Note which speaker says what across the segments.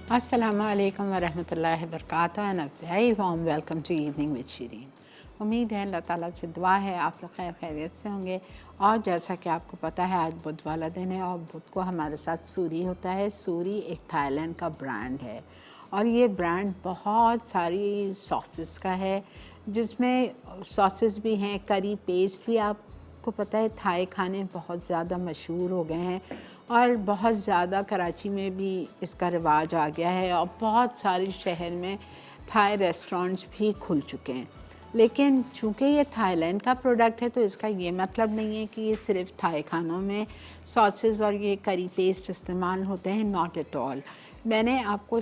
Speaker 1: अस्सलामुअलैकुम वरहमतुल्लाहि वबरकातुहू and a very warm welcome to evening with Shireen. उम्मीद है अल्लाह ताला से दुआ है आप लोग खैर खैरियत से होंगे। और जैसा कि आपको पता है आज बुध वाला दिन है और बुध को हमारे साथ सूरी होता है। सूरी एक थाईलैंड का ब्रांड है और ये ब्रांड बहुत सारी सॉसेस का है, जिसमें सॉसेस भी हैं, करी पेस्ट भी। आपको पता है थाई खाने बहुत ज़्यादा मशहूर हो गए हैं और बहुत ज़्यादा कराची में भी इसका रिवाज आ गया है और बहुत सारे शहर में थाई रेस्टोरेंट्स भी खुल चुके हैं। लेकिन चूँकि ये थाईलैंड का प्रोडक्ट है तो इसका ये मतलब नहीं है कि ये सिर्फ थाई खानों में सॉसेस और ये करी पेस्ट इस्तेमाल होते हैं, नॉट एट ऑल। मैंने आपको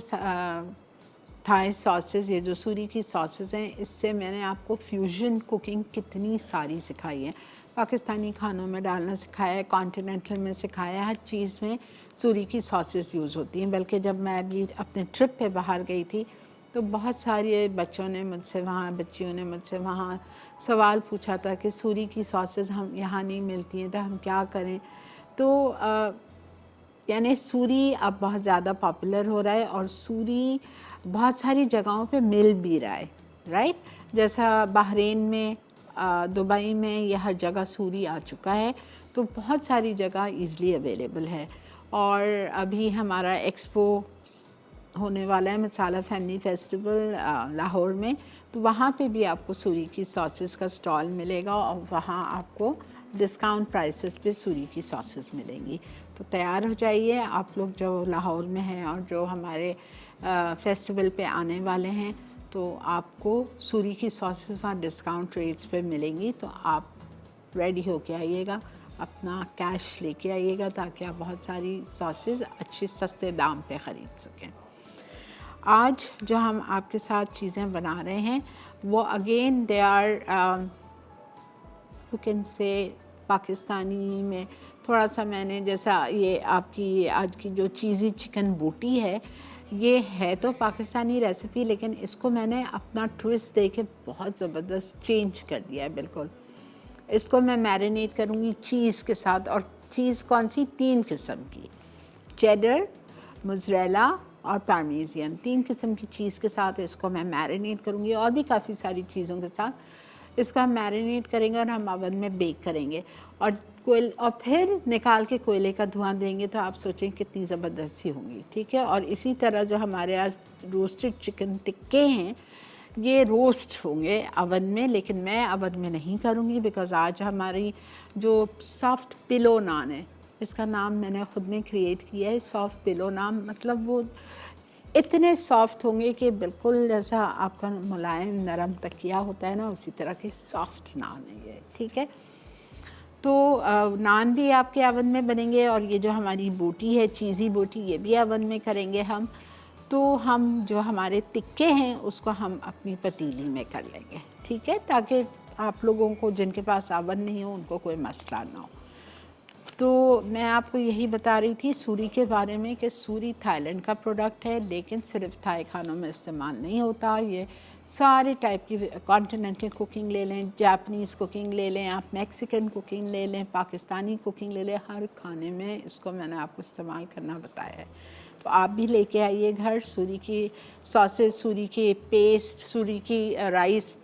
Speaker 1: थाई सॉसेस, ये जो सूरी की सॉसेस हैं, इससे मैंने आपको फ्यूजन कुकिंग कितनी सारी सिखाई है। पाकिस्तानी खानों में डालना सिखाया है, कॉन्टिनेंटल में सिखाया है, हर चीज़ में सूरी की सॉसेस यूज़ होती हैं। बल्कि जब मैं अभी अपने ट्रिप पे बाहर गई थी तो बहुत सारे बच्चियों ने मुझसे वहाँ सवाल पूछा था कि सूरी की सॉसेस हम यहाँ नहीं मिलती हैं तो हम क्या करें। तो यानी सूरी अब बहुत ज़्यादा पॉपुलर हो रहा है और सूरी बहुत सारी जगहों पे मिल भी रहा है, राइट। जैसा बहरीन में, दुबई में, ये हर जगह सूरी आ चुका है, तो बहुत सारी जगह ईज़िली अवेलेबल है। और अभी हमारा एक्सपो होने वाला है, मसाला फैमिली फेस्टिवल लाहौर में, तो वहाँ पे भी आपको सूरी की सॉसेस का स्टॉल मिलेगा और वहाँ आपको डिस्काउंट प्राइसेस पे सूरी की सॉसेस मिलेंगी। तो तैयार हो जाइए आप लोग जो लाहौर में हैं और जो हमारे फेस्टिवल पे आने वाले हैं, तो आपको सूरी की सॉसेस वहाँ डिस्काउंट रेट्स पे मिलेंगी। तो आप रेडी हो के आइएगा, अपना कैश लेके आइएगा ताकि आप बहुत सारी सॉसेस अच्छे सस्ते दाम पे ख़रीद सकें। आज जो हम आपके साथ चीज़ें बना रहे हैं वो again they are you can say Pakistani में थोड़ा सा मैंने, जैसा ये आपकी आज की जो चीज़ी चिकन बोटी है, ये है तो पाकिस्तानी रेसिपी, लेकिन इसको मैंने अपना ट्विस्ट दे के बहुत ज़बरदस्त चेंज कर दिया है बिल्कुल। इसको मैं मैरिनेट करूँगी चीज़ के साथ, और चीज़ कौन सी, 3 किस्म की, चेडर, मोज़रेला और पार्मेज़ियन, 3 किस्म की चीज़ के साथ इसको मैं मैरिनेट करूँगी और भी काफ़ी सारी चीज़ों के साथ इसका हम मैरिनेट करेंगे और हम ओवन में बेक करेंगे और फिर निकाल के कोयले का धुआं देंगे तो आप सोचें कितनी ज़बरदस्ती होंगी, ठीक है। और इसी तरह जो हमारे आज रोस्टेड चिकन टिक्के हैं, ये रोस्ट होंगे अवन में, लेकिन मैं अवन में नहीं करूँगी बिकॉज़ आज हमारी जो सॉफ्ट पिलो नान है, इसका नाम मैंने ख़ुद ने क्रिएट किया है, सॉफ्ट पिलो नान। मतलब वो इतने सॉफ्ट होंगे कि बिल्कुल जैसा आपका मुलायम नरम तकिया होता है ना, उसी तरह के सॉफ्ट नान है ये, ठीक है। तो नान भी आपके ओवन में बनेंगे और ये जो हमारी बोटी है, चीज़ी बोटी, ये भी ओवन में करेंगे हम। तो हम जो हमारे टिक्के हैं उसको हम अपनी पतीली में कर लेंगे, ठीक है, ताकि आप लोगों को जिनके पास ओवन नहीं हो उनको कोई मसला ना हो। तो मैं आपको यही बता रही थी सूरी के बारे में कि सूरी थाईलैंड का प्रोडक्ट है, लेकिन सिर्फ थाई खानों में इस्तेमाल नहीं होता। ये सारे टाइप की कॉन्टिनेंटल कुकिंग ले लें, जापानीज़ कुकिंग ले लें, आप मैक्सिकन कुकिंग ले लें, पाकिस्तानी कुकिंग ले लें, हर खाने में इसको मैंने आपको इस्तेमाल करना बताया है। तो आप भी लेके आइए घर सूरी की सॉसेस, सूरी की पेस्ट, सूरी की राइस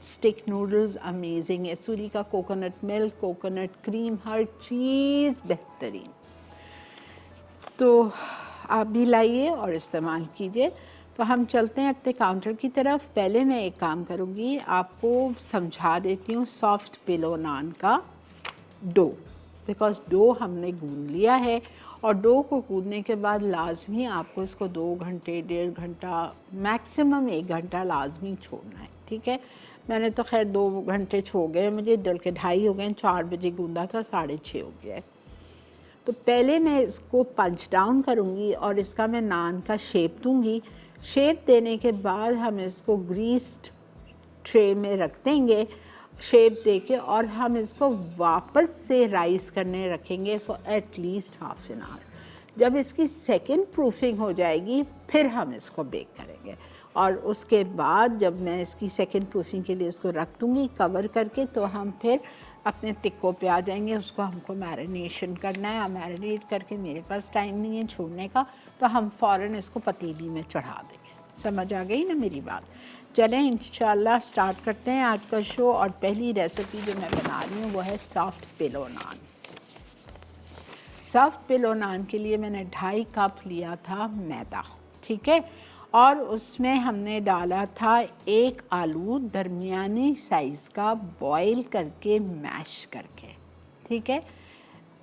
Speaker 1: स्टिक नूडल्स अमेजिंग है, सूरी का कोकोनट मिल्क, कोकोनट क्रीम, हर चीज़ बेहतरीन। तो आप भी लाइए और इस्तेमाल कीजिए। तो हम चलते हैं अपने काउंटर की तरफ। पहले मैं एक काम करूँगी, आपको समझा देती हूँ सॉफ्ट पिलो नान का डो, बिकॉज़ डो हमने गूंद लिया है और डो को गूंदने के बाद लाजमी आपको इसको 2 घंटे, 1.5 घंटा, मैक्सिमम 1 घंटा लाजमी छोड़ना है, ठीक है। मैंने तो खैर 2 घंटे छोड़ गए, मुझे डल के 2:30 हो गए, 4 बजे गूंदा था, 6:30 हो गया है। तो पहले मैं इसको पंच डाउन करूँगी और इसका मैं नान का शेप दूँगी। शेप देने के बाद हम इसको ग्रीस्ड ट्रे में रख देंगे शेप देके, और हम इसको वापस से राइस करने रखेंगे for at least half an hour. जब इसकी सेकंड प्रूफिंग हो जाएगी फिर हम इसको बेक करेंगे, और उसके बाद जब मैं इसकी सेकंड प्रूफिंग के लिए इसको रख दूँगी कवर करके, तो हम फिर अपने तिक्कों पे आ जाएंगे। उसको हमको मैरिनेशन करना है, मैरिनेट करके मेरे पास टाइम नहीं है छोड़ने का, तो हम फ़ौरन इसको पतीली में चढ़ा देंगे। समझ आ गई ना मेरी बात? चलें इंशाल्लाह स्टार्ट करते हैं आज का शो। और पहली रेसिपी जो मैं बना रही हूँ वो है सॉफ्ट पिलो नान। सॉफ्ट पिलो नान के लिए मैंने 2.5 कप लिया था मैदा, ठीक है, और उसमें हमने डाला था 1 आलू दरमियानी साइज़ का बॉईल करके मैश करके, ठीक है।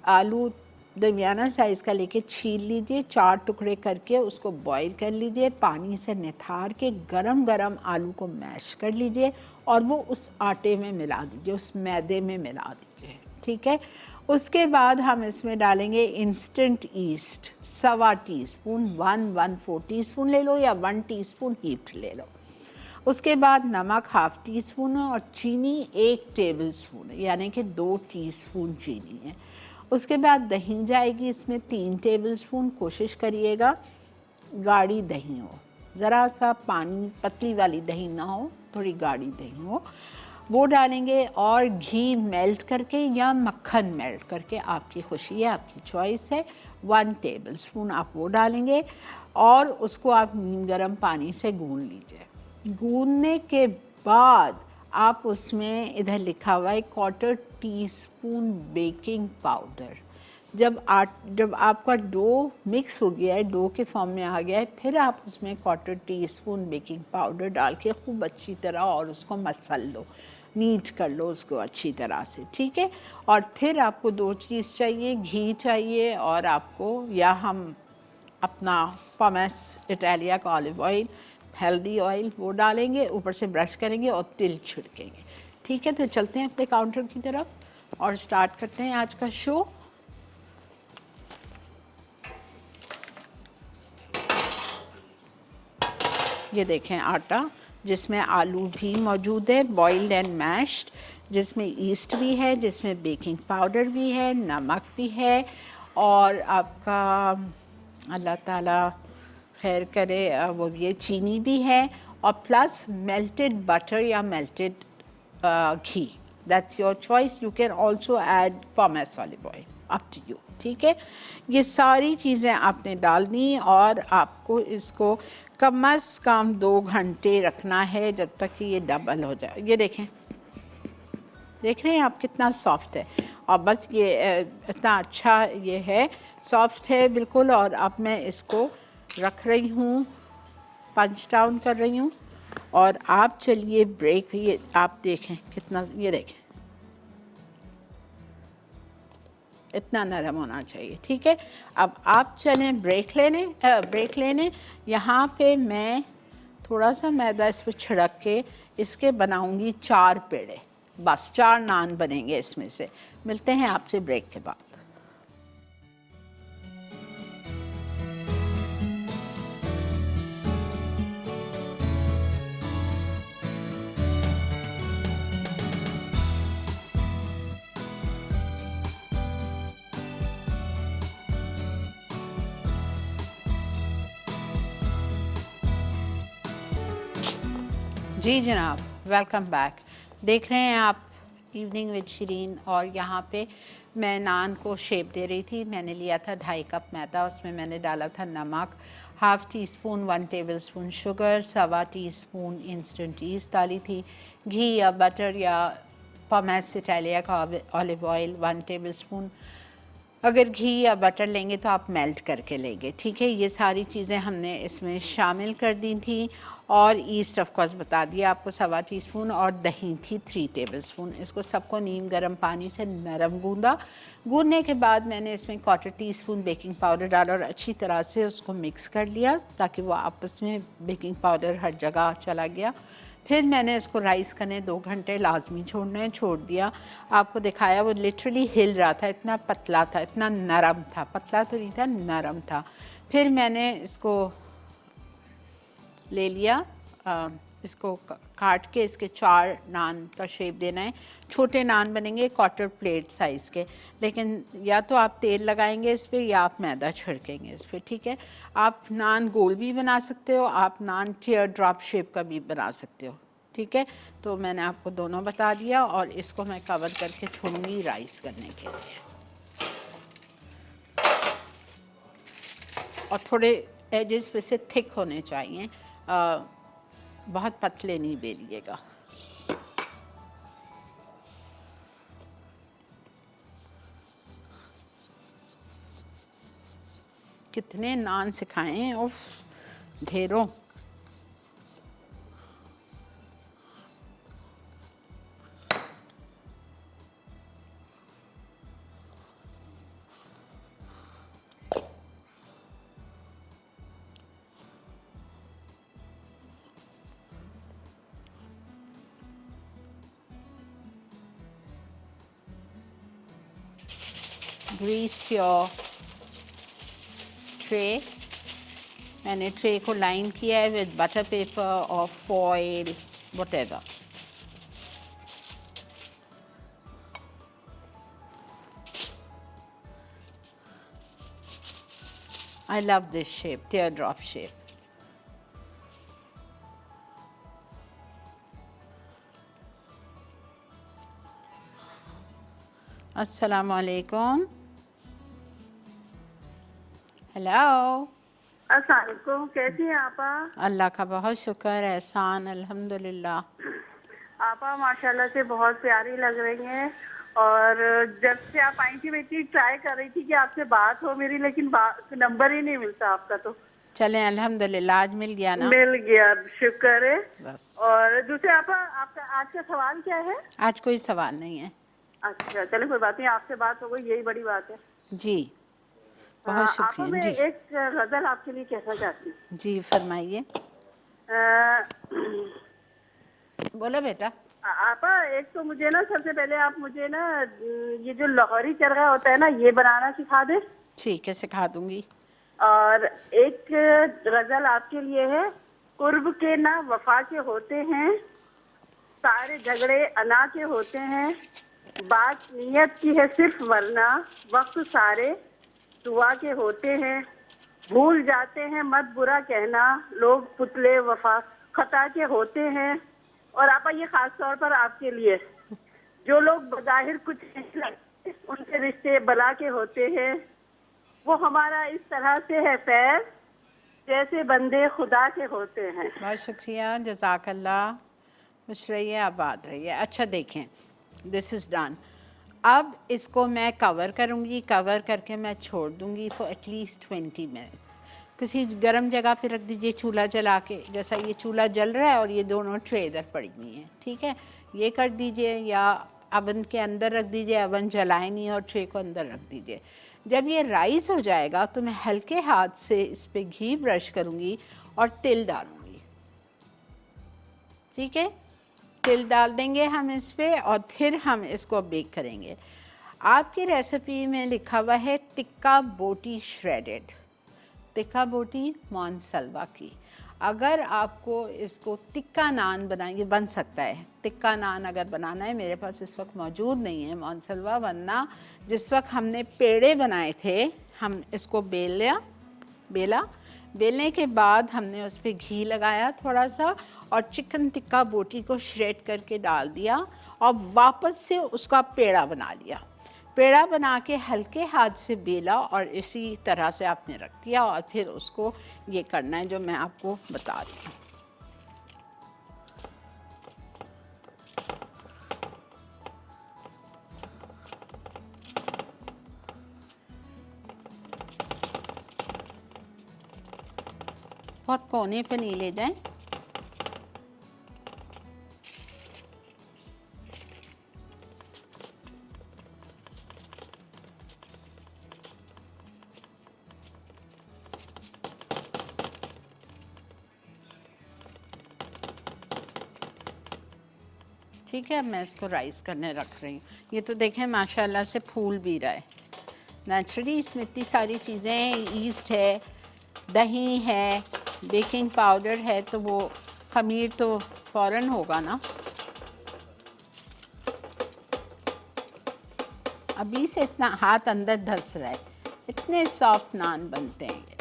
Speaker 1: आलू दरमियाना साइज़ का लेके छील लीजिए, 4 टुकड़े करके उसको बॉईल कर लीजिए, पानी से निथार के गरम गरम आलू को मैश कर लीजिए और वो उस आटे में मिला दीजिए, उस मैदे में मिला दीजिए, ठीक है। उसके बाद हम इसमें डालेंगे इंस्टेंट ईस्ट 1/4 टीस्पून, 1/4 टीस्पून ले लो या 1 टीस्पून हीप्ड ले लो। उसके बाद नमक 1/2 टीस्पून और चीनी 1 टेबल स्पून, यानी कि 2 टीस्पून चीनी है। उसके बाद दही जाएगी इसमें 3 टेबल स्पून। कोशिश करिएगा गाढ़ी दही हो, ज़रा सा पानी पतली वाली दही ना हो, थोड़ी गाढ़ी दही हो, वो डालेंगे। और घी मेल्ट करके या मक्खन मेल्ट करके, आपकी खुशी है, आपकी चॉइस है, 1 टेबल स्पून आप वो डालेंगे और उसको आप नीम गर्म पानी से गूंद लीजिए। गूंदने के बाद आप उसमें इधर लिखा हुआ है 1/4 टीस्पून बेकिंग पाउडर। जब आपका डो मिक्स हो गया है, डो के फॉर्म में आ गया है, फिर आप उसमें 1/4 टीस्पून बेकिंग पाउडर डाल के खूब अच्छी तरह और उसको मसल लो, नीट कर लो उसको अच्छी तरह से, ठीक है। और फिर आपको 2 चीज़ चाहिए, घी चाहिए और आपको, या हम अपना पमेस इटालिया का ऑलिव ऑयल, हेल्दी ऑयल, वो डालेंगे, ऊपर से ब्रश करेंगे और तिल छिड़केंगे, ठीक है। तो चलते हैं अपने काउंटर की तरफ और स्टार्ट करते हैं आज का शो। ये देखें आटा, जिसमें आलू भी मौजूद है बॉइल्ड एंड मैश्ड, जिसमें ईस्ट भी है, जिसमें बेकिंग पाउडर भी है, नमक भी है और आपका अल्लाह ताला खैर करे वो ये चीनी भी है और प्लस मेल्टेड बटर या melted ghee, that's your choice. You can also add pomace olive oil, up to you, ठीक है। ये सारी चीज़ें आपने डालनी और आपको इसको कम अज़ कम 2 घंटे रखना है जब तक कि ये डबल हो जाए। ये देखें, देख रहे हैं आप कितना सॉफ्ट है और बस ये इतना अच्छा ये है, सॉफ्ट है बिल्कुल। और अब मैं इसको रख रही हूँ, पंच डाउन कर रही हूँ और आप चलिए ब्रेक। ये आप देखें कितना, ये देखें इतना नरम होना चाहिए, ठीक है। अब आप चलें ब्रेक लेने। यहाँ पे मैं थोड़ा सा मैदा इस पर छिड़क के इसके बनाऊंगी 4 पेड़े, बस 4 नान बनेंगे इसमें से। मिलते हैं आपसे ब्रेक के बाद। जी जनाब, वेलकम बैक। देख रहे हैं आप इवनिंग विद शिरीन और यहाँ पे मैं नान को शेप दे रही थी। मैंने लिया था 2.5 कप मैदा, उसमें मैंने डाला था नमक 1/2 teaspoon, 1 table spoon sugar, 1/4 teaspoon instant east डाली थी, घी या बटर या पमेस इटालिया का ऑलिव ऑयल 1 टेबल स्पून। अगर घी या बटर लेंगे तो आप मेल्ट करके लेंगे, ठीक है। ये सारी चीज़ें हमने इसमें शामिल कर दी थी और ईस्ट ऑफ कोर्स बता दिया आपको 1/4 टीस्पून और दही थी 3 टेबल स्पून। इसको सबको नीम गर्म पानी से नरम गूंदा। गूंदने के बाद मैंने इसमें 1/4 टीस्पून बेकिंग पाउडर डाला और अच्छी तरह से उसको मिक्स कर लिया ताकि वो आपस में बेकिंग पाउडर हर जगह चला गया। फिर मैंने इसको राइस करने 2 घंटे लाजमी छोड़ने छोड़ दिया। आपको दिखाया वो लिटरली हिल रहा था, इतना पतला था, इतना नरम था, पतला तो नहीं था, नरम था। फिर मैंने इसको ले लिया, इसको काट के इसके 4 नान का शेप देना है। छोटे नान बनेंगे 1/4 प्लेट साइज़ के, लेकिन या तो आप तेल लगाएंगे इस पर या आप मैदा छिड़केंगे इस पर, ठीक है। आप नान गोल भी बना सकते हो, आप नान टीयर ड्रॉप शेप का भी बना सकते हो, ठीक है, तो मैंने आपको दोनों बता दिया और इसको मैं कवर करके छोड़ूंगी राइस करने के लिए। और थोड़े एजेस पे से थिक होने चाहिए, बहुत पतले नहीं बेलिएगा। कितने नान सिखाएं, उफ, ढेरों। Grease your tray. मैंने ट्रे को लाइन किया है विद बटर पेपर और foil, whatever. I love this shape, teardrop shape. अस्सलाम वालेकुम। हेलो।
Speaker 2: अस्सलाम वालेकुम, कैसी हैं आपा?
Speaker 1: अल्लाह का बहुत शुक्र, एहसान, अल्हम्दुलिल्लाह।
Speaker 2: आपा माशाल्लाह से बहुत प्यारी लग रही हैं। और जब से आप आई थी मैं इतनी ट्राई कर रही थी कि आपसे बात हो मेरी, लेकिन नंबर ही नहीं मिलता आपका। तो
Speaker 1: चलें, अल्हम्दुलिल्लाह आज मिल गया ना।
Speaker 2: मिल गया, शुक्र है।
Speaker 1: बस।
Speaker 2: और दूसरे आपा, आपका आज का सवाल क्या है?
Speaker 1: आज कोई सवाल नहीं है।
Speaker 2: अच्छा चलो, कोई बात नहीं, आपसे बात हो गई, यही बड़ी बात है।
Speaker 1: जी, बहुत
Speaker 2: आपा
Speaker 1: शुक्रिया।
Speaker 2: मैं
Speaker 1: जी
Speaker 2: एक गजल आपके लिए कहना चाहती हूँ।
Speaker 1: जी, फरमाइए। बोलो बेटा।
Speaker 2: आपा एक तो मुझे ना, सबसे पहले आप मुझे ना ये जो लाहौरी चरगा होता है ना, ये बनाना सिखा दे।
Speaker 1: ठीक है, सिखा दूंगी।
Speaker 2: और एक गजल आपके लिए है। कुर्ब के ना वफा के होते हैं, सारे झगड़े अना के होते हैं, बात नियत की है सिर्फ वरना वक्त सारे दुआ के होते हैं, भूल जाते हैं मत बुरा कहना, लोग पुतले वफा खता के होते हैं। और आपा ये खास तौर पर आपके लिए, जो लोग बज़ाहिर कुछ नहीं लगते उनके रिश्ते बला के होते हैं, वो हमारा इस तरह से है फैज़ जैसे बंदे खुदा के होते हैं।
Speaker 1: बहुत शुक्रिया, जज़ाकल्लाह। खुश रहिए, आबाद रहिए। अच्छा देखें, दिस इज़ डन। अब इसको मैं कवर करूँगी, कवर करके मैं छोड़ दूँगी फॉर एटलीस्ट 20 मिनट्स। किसी गर्म जगह पे रख दीजिए, चूल्हा जला के। जैसा ये चूल्हा जल रहा है और ये दोनों ट्रे इधर पड़ी हुई हैं, ठीक है, ये कर दीजिए, या अवन के अंदर रख दीजिए, अवन जलाए नहीं और ट्रे को अंदर रख दीजिए। जब ये राइस हो जाएगा तो मैं हल्के हाथ से इस पर घी ब्रश करूँगी और तिल डालूँगी, ठीक है। तिल डाल देंगे हम इस पर और फिर हम इसको बेक करेंगे। आपकी रेसिपी में लिखा हुआ है टिक्का बोटी श्रेडेड, टिक्का बोटी मोनसलवा की। अगर आपको इसको टिक्का नान बनाएंगे, बन सकता है टिक्का नान अगर बनाना है। मेरे पास इस वक्त मौजूद नहीं है मोनसलवा, वरना जिस वक्त हमने पेड़े बनाए थे हम इसको बेला, बेलने के बाद हमने उस पर घी लगाया थोड़ा सा और चिकन टिक्का बोटी को श्रेड करके डाल दिया और वापस से उसका पेड़ा बना लिया। पेड़ा बना के हल्के हाथ से बेला और इसी तरह से आपने रख दिया और फिर उसको ये करना है जो मैं आपको बता रही हूँ। बहुत कोने पे नहीं ले जाएं। ठीक है, मैं इसको राइस करने रख रही हूँ। ये तो देखें माशाल्लाह से फूल भी रहा है नेचुरली। इसमें इतनी सारी चीज़ें, ईस्ट है, दही है, बेकिंग पाउडर है, तो वो खमीर तो फ़ौरन होगा ना। अभी से इतना हाथ अंदर धंस रहा है, इतने सॉफ्ट नान बनते हैं ये।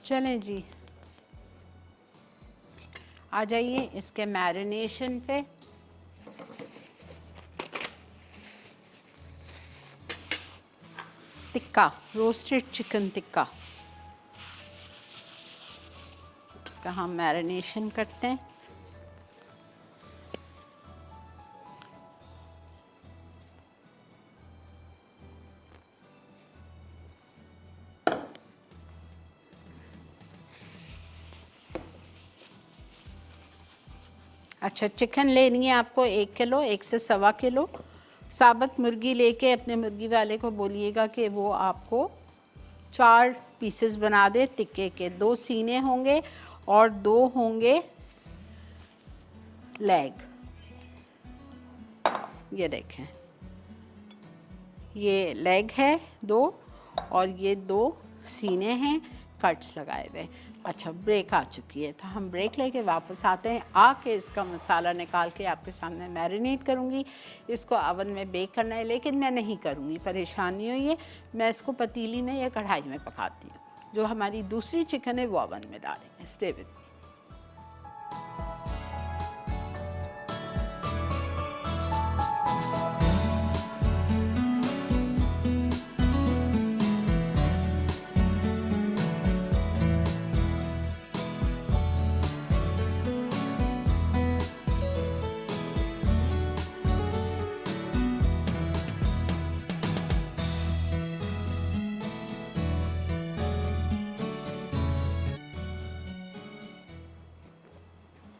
Speaker 1: चलें जी, आ जाइए इसके मैरिनेशन पे। टिक्का, रोस्टेड चिकन टिक्का, इसका हम मैरिनेशन करते हैं। अच्छा, चिकन लेनी है आपको 1 किलो, 1 से सवा किलो। साबुत मुर्गी लेके अपने मुर्गी वाले को बोलिएगा कि वो आपको 4 पीसेस बना दे टिक्के के। 2 सीने होंगे और 2 होंगे लेग। ये देखें, ये लेग है 2 और ये 2 सीने हैं कट्स लगाए हुए। अच्छा, ब्रेक आ चुकी है तो हम ब्रेक लेके वापस आते हैं। आके इसका मसाला निकाल के आपके सामने मैरिनेट करूँगी। इसको अवन में बेक करना है, लेकिन मैं नहीं करूँगी, परेशानी हुई है। मैं इसको पतीली में या कढ़ाई में पकाती हूँ। जो हमारी दूसरी चिकन है वो अवन में डालेंगे। Stay with me.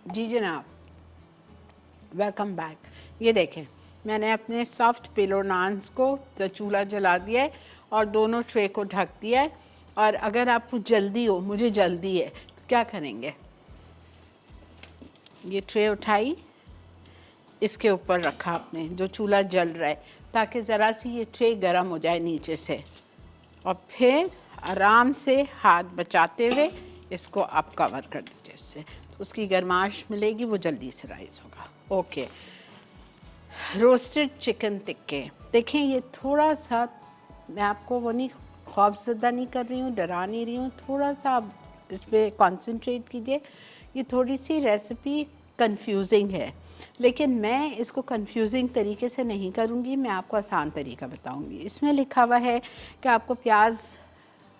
Speaker 1: जी जनाब, वेलकम बैक। ये देखें, मैंने अपने सॉफ्ट पिलो नान्स को तो चूल्हा जला दिया है और दोनों ट्रे को ढक दिया है। और अगर आपको जल्दी हो, मुझे जल्दी है, तो क्या करेंगे, ये ट्रे उठाई, इसके ऊपर रखा आपने जो चूल्हा जल रहा है, ताकि ज़रा सी ये ट्रे गर्म हो जाए नीचे से, और फिर आराम से हाथ बचाते हुए इसको आप कवर कर दीजिए। इससे तो उसकी गर्माश मिलेगी, वो जल्दी से राइस होगा। ओके, रोस्टेड चिकन टिक्के देखें, ये थोड़ा सा, मैं आपको वो नहीं, खौफज़दा नहीं कर रही हूँ, डरा नहीं रही हूँ, थोड़ा सा आप इस पर कॉन्सेंट्रेट कीजिए। ये थोड़ी सी रेसिपी कंफ्यूजिंग है, लेकिन मैं इसको कंफ्यूजिंग तरीके से नहीं करूँगी, मैं आपको आसान तरीका बताऊँगी। इसमें लिखा हुआ है कि आपको प्याज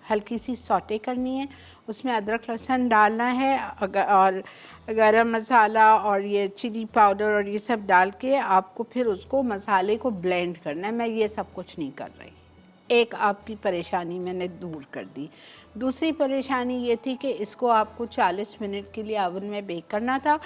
Speaker 1: हल्की सी सौटे करनी है, उसमें अदरक लहसुन डालना है, और गरम मसाला और ये चिली पाउडर और ये सब डाल के आपको फिर उसको मसाले को ब्लेंड करना है। मैं ये सब कुछ नहीं कर रही। एक आपकी परेशानी मैंने दूर कर दी। दूसरी परेशानी ये थी कि इसको आपको 40 मिनट के लिए ओवन में बेक करना था।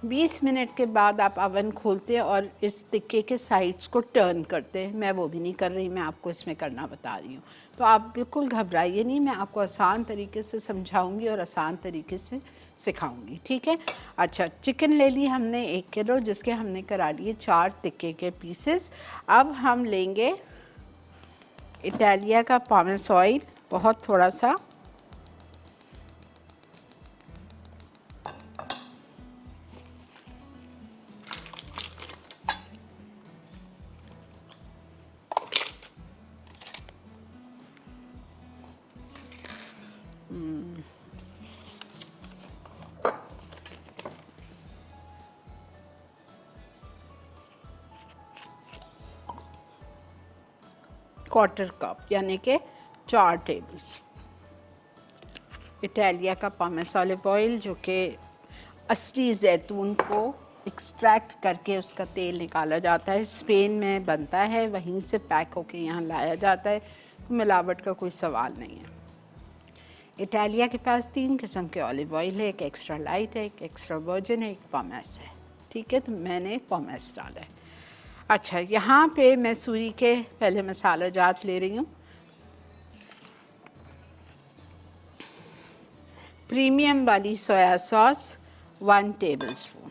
Speaker 1: 20 मिनट के बाद आप ओवन खोलते और इस टिक्के के साइड्स को टर्न करते। मैं वो भी नहीं कर रही, मैं आपको इसमें करना बता रही हूँ। तो आप बिल्कुल घबराइए नहीं, मैं आपको आसान तरीके से समझाऊंगी और आसान तरीके से सिखाऊंगी, ठीक है। अच्छा, चिकन ले ली हमने 1 किलो, जिसके हमने करा लिए 4 टिक्के के पीसेस। अब हम लेंगे इटालिया का पामेस ऑयल, बहुत थोड़ा सा, क्वार्टर कप, यानी कि 4 टेबल्स इटालिया का पामेस ऑलिव ऑयल, जो कि असली जैतून को एक्सट्रैक्ट करके उसका तेल निकाला जाता है। स्पेन में बनता है, वहीं से पैक होके यहाँ लाया जाता है, तो मिलावट का कोई सवाल नहीं है। इटालिया के पास 3 किस्म के ऑलिव ऑयल है, एक एक्स्ट्रा लाइट है, एक एक्स्ट्रा वर्जिन है, एक पामेस है, ठीक है। तो मैंने पामेस डाला है। अच्छा, यहाँ पे मैं सूरी के पहले मसाला जात ले रही हूँ। प्रीमियम वाली सोया सॉस 1 टेबलस्पून।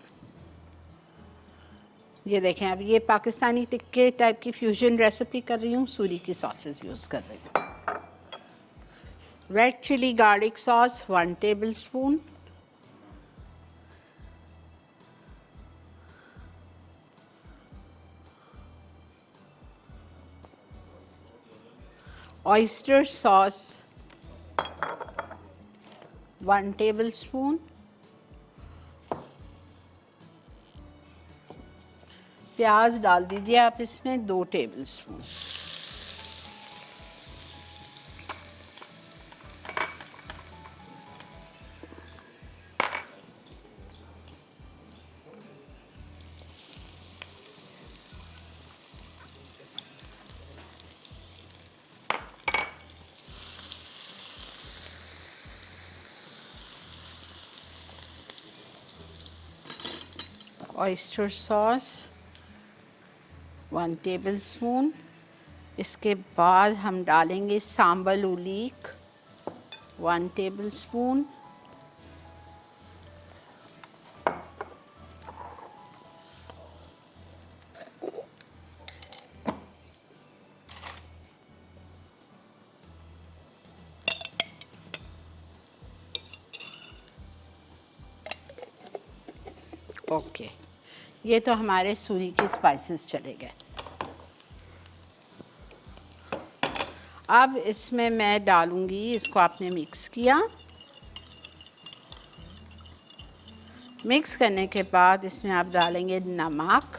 Speaker 1: ये देखें, अब ये पाकिस्तानी टिक्के टाइप की फ्यूजन रेसिपी कर रही हूँ, सूरी की सॉसेस यूज़ कर रही हूँ। Red chilli garlic sauce 1 tablespoon. Oyster sauce 1 tablespoon, प्याज डाल दीजिए आप इसमें 2 टेबलस्पून, ऑयस्टर सॉस 1 टेबलस्पून। इसके बाद हम डालेंगे सांबल उलीक 1 टेबलस्पून, ओके। ये तो हमारे सूरी के स्पाइसेस चले गए। अब इसमें मैं डालूंगी, इसको आपने मिक्स किया, मिक्स करने के बाद इसमें आप डालेंगे नमक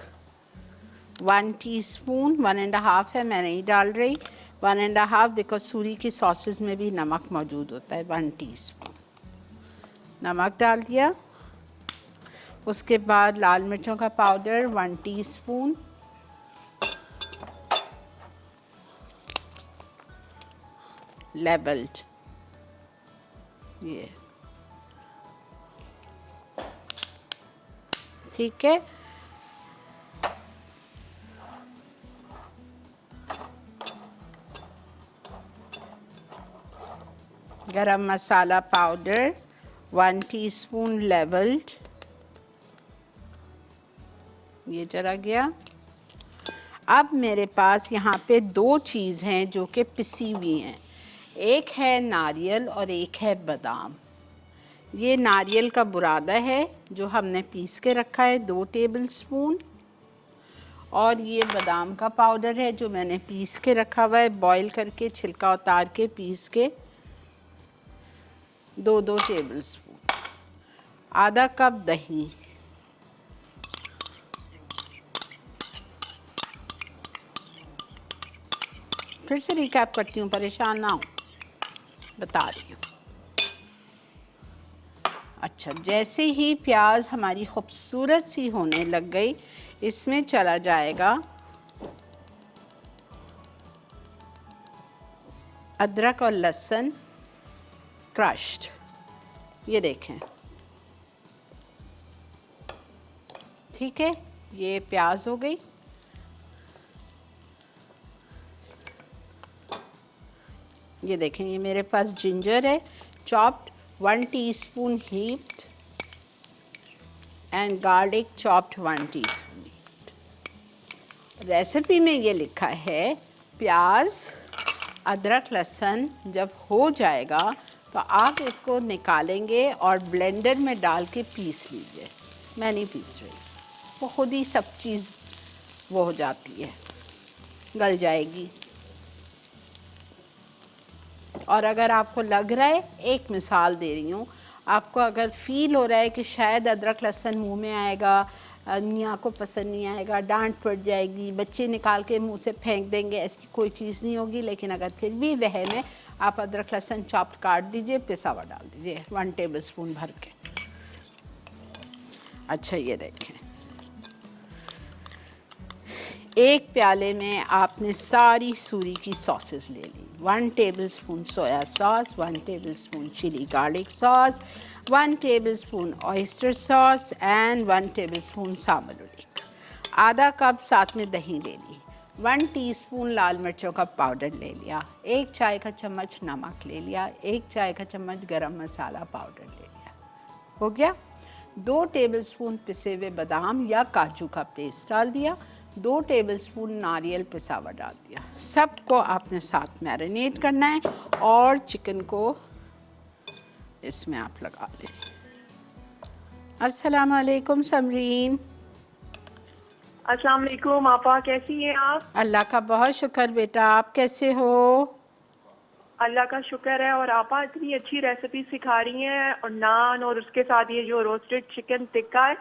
Speaker 1: 1 टीस्पून, 1.5 है, मैं नहीं डाल रही 1.5 बिकॉज सूरी की सॉसेस में भी नमक मौजूद होता है। 1 टीस्पून नमक डाल दिया। उसके बाद लाल मिर्चों का पाउडर 1 टीस्पून, लेबल्ड, ये ठीक है। गरम मसाला पाउडर 1 टीस्पून लेवल्ड, ये चला गया। अब मेरे पास यहाँ पे 2 चीज़ हैं जो कि पिसी हुई हैं, एक है नारियल और एक है बादाम। ये नारियल का बुरादा है जो हमने पीस के रखा है 2 टेबलस्पून, और ये बादाम का पाउडर है जो मैंने पीस के रखा हुआ है, बॉईल करके छिलका उतार के पीस के 2-2 टेबलस्पून। आधा कप दही, फिर से रिकैप करती हूँ, परेशान ना हो, बता रही हूँ। अच्छा, जैसे ही प्याज हमारी खूबसूरत सी होने लग गई, इसमें चला जाएगा अदरक और लहसुन क्रश्ड, ये देखें, ठीक है। ये प्याज हो गई। ये देखें, ये मेरे पास जिंजर है chopped 1 teaspoon heaped, and garlic chopped 1 teaspoon heaped. Recipe में ये लिखा है प्याज अदरक लहसुन जब हो जाएगा तो आप इसको निकालेंगे और ब्लेंडर में डाल के पीस लीजिए। मैं नहीं पीस रही, वो खुद ही सब चीज़ वो हो जाती है, गल जाएगी। और अगर आपको लग रहा है, एक मिसाल दे रही हूँ, आपको अगर फील हो रहा है कि शायद अदरक लहसुन मुंह में आएगा, मियाँ को पसंद नहीं आएगा, डांट पड़ जाएगी, बच्चे निकाल के मुंह से फेंक देंगे, ऐसी कोई चीज़ नहीं होगी। लेकिन अगर फिर भी वहम है, आप अदरक लहसुन चॉप्ड काट दीजिए, पिसा हुआ डाल दीजिए 1 टेबलस्पून भर के। अच्छा, ये देखें, एक प्याले में आपने सारी सूरी की सॉसेस ले ली। 1 tablespoon soya sauce, 1 tablespoon chilli garlic sauce, 1 tablespoon oyster sauce and 1 tablespoon sambal oelek. आधा कप साथ में दही ले ली, 1 टीस्पून लाल मिर्चों का पाउडर ले लिया, 1 चाय का चम्मच नमक ले लिया, 1 चाय का चम्मच गरम मसाला पाउडर ले लिया। हो गया। 2 टेबलस्पून पिसे हुए बादाम या काजू का पेस्ट डाल दिया, 2 टेबलस्पून नारियल पिसा हुआ डाल दिया। सबको आपने साथ मैरिनेट करना है और चिकन को इसमें आप लगा लें। अस्सलाम वालेकुम समरीन।
Speaker 3: अस्सलाम वालेकुम आपा, कैसी हैं आप?
Speaker 1: अल्लाह का बहुत शुक्र बेटा, आप कैसे हो?
Speaker 3: अल्लाह का शुक्र है। और आपा इतनी अच्छी रेसिपी सिखा रही हैं, और नान और उसके साथ ये जो रोस्टेड चिकन टिक्का है,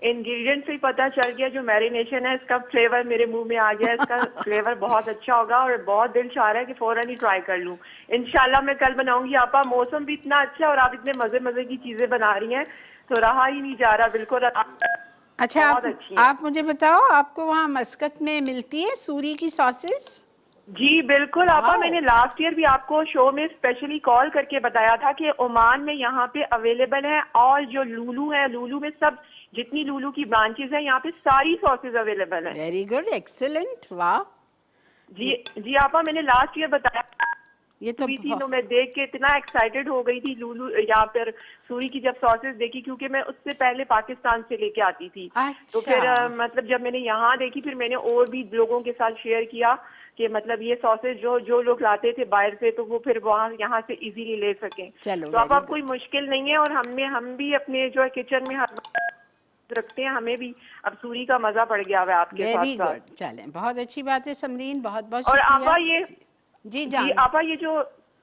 Speaker 3: इंग्रेडिएंट से ही पता चल गया, जो मैरिनेशन है इसका फ्लेवर मेरे मुंह में आ गया। इसका फ्लेवर बहुत अच्छा होगा और बहुत दिल चाह रहा है कि फौरन ही ट्राई कर लूं। इंशाल्लाह मैं कल बनाऊंगी। आपा मौसम भी इतना अच्छा है और आप इतने मजे मजे की चीजें बना रही हैं, तो रहा ही नहीं जा रहा बिल्कुल।
Speaker 1: अच्छा,
Speaker 3: बहुत अच्छी हैं।
Speaker 1: आप मुझे बताओ, आपको वहाँ मस्कत में मिलती है सूरी की सॉसेस?
Speaker 3: जी बिल्कुल आपा,
Speaker 1: वाओ।
Speaker 3: मैंने लास्ट ईयर भी आपको शो में स्पेशली कॉल करके बताया था कि ओमान में यहाँ पे अवेलेबल है, और जो लूलू है, लूलू में सब जितनी लूलू की ब्रांचेस हैं यहाँ पे सारी सॉसेज अवेलेबल हैं।
Speaker 1: वेरी गुड, एक्सीलेंट, वाह।
Speaker 3: जी जी आपा, मैंने लास्ट ईयर बताया
Speaker 1: ये तो
Speaker 3: हुई थी, तो मैं देख के इतना एक्साइटेड हो गई थी लूलू या फिर सूरी की जब सॉसेस देखी, क्योंकि मैं उससे पहले पाकिस्तान से लेके आती थी। तो फिर
Speaker 1: अच्छा।
Speaker 3: मतलब जब मैंने यहाँ देखी, फिर मैंने और भी लोगों के साथ शेयर किया कि मतलब ये सॉसेज जो जो लोग लाते थे बाहर से, तो वो फिर वहाँ यहाँ से इजीली ले सकें।
Speaker 1: चलो,
Speaker 3: तो अब
Speaker 1: very
Speaker 3: कोई मुश्किल नहीं है, और हम भी अपने जो है किचन में रखते हैं, हमें भी अब सूरी का मजा पड़ गया हुआ है आपके साथ
Speaker 1: वेरी
Speaker 3: साथ।
Speaker 1: गुड, चलें, बहुत अच्छी बात है समरीन, बहुत बहुत
Speaker 3: और
Speaker 1: शुक्रिया।
Speaker 3: आपा ये
Speaker 1: जी
Speaker 3: जी
Speaker 1: जान।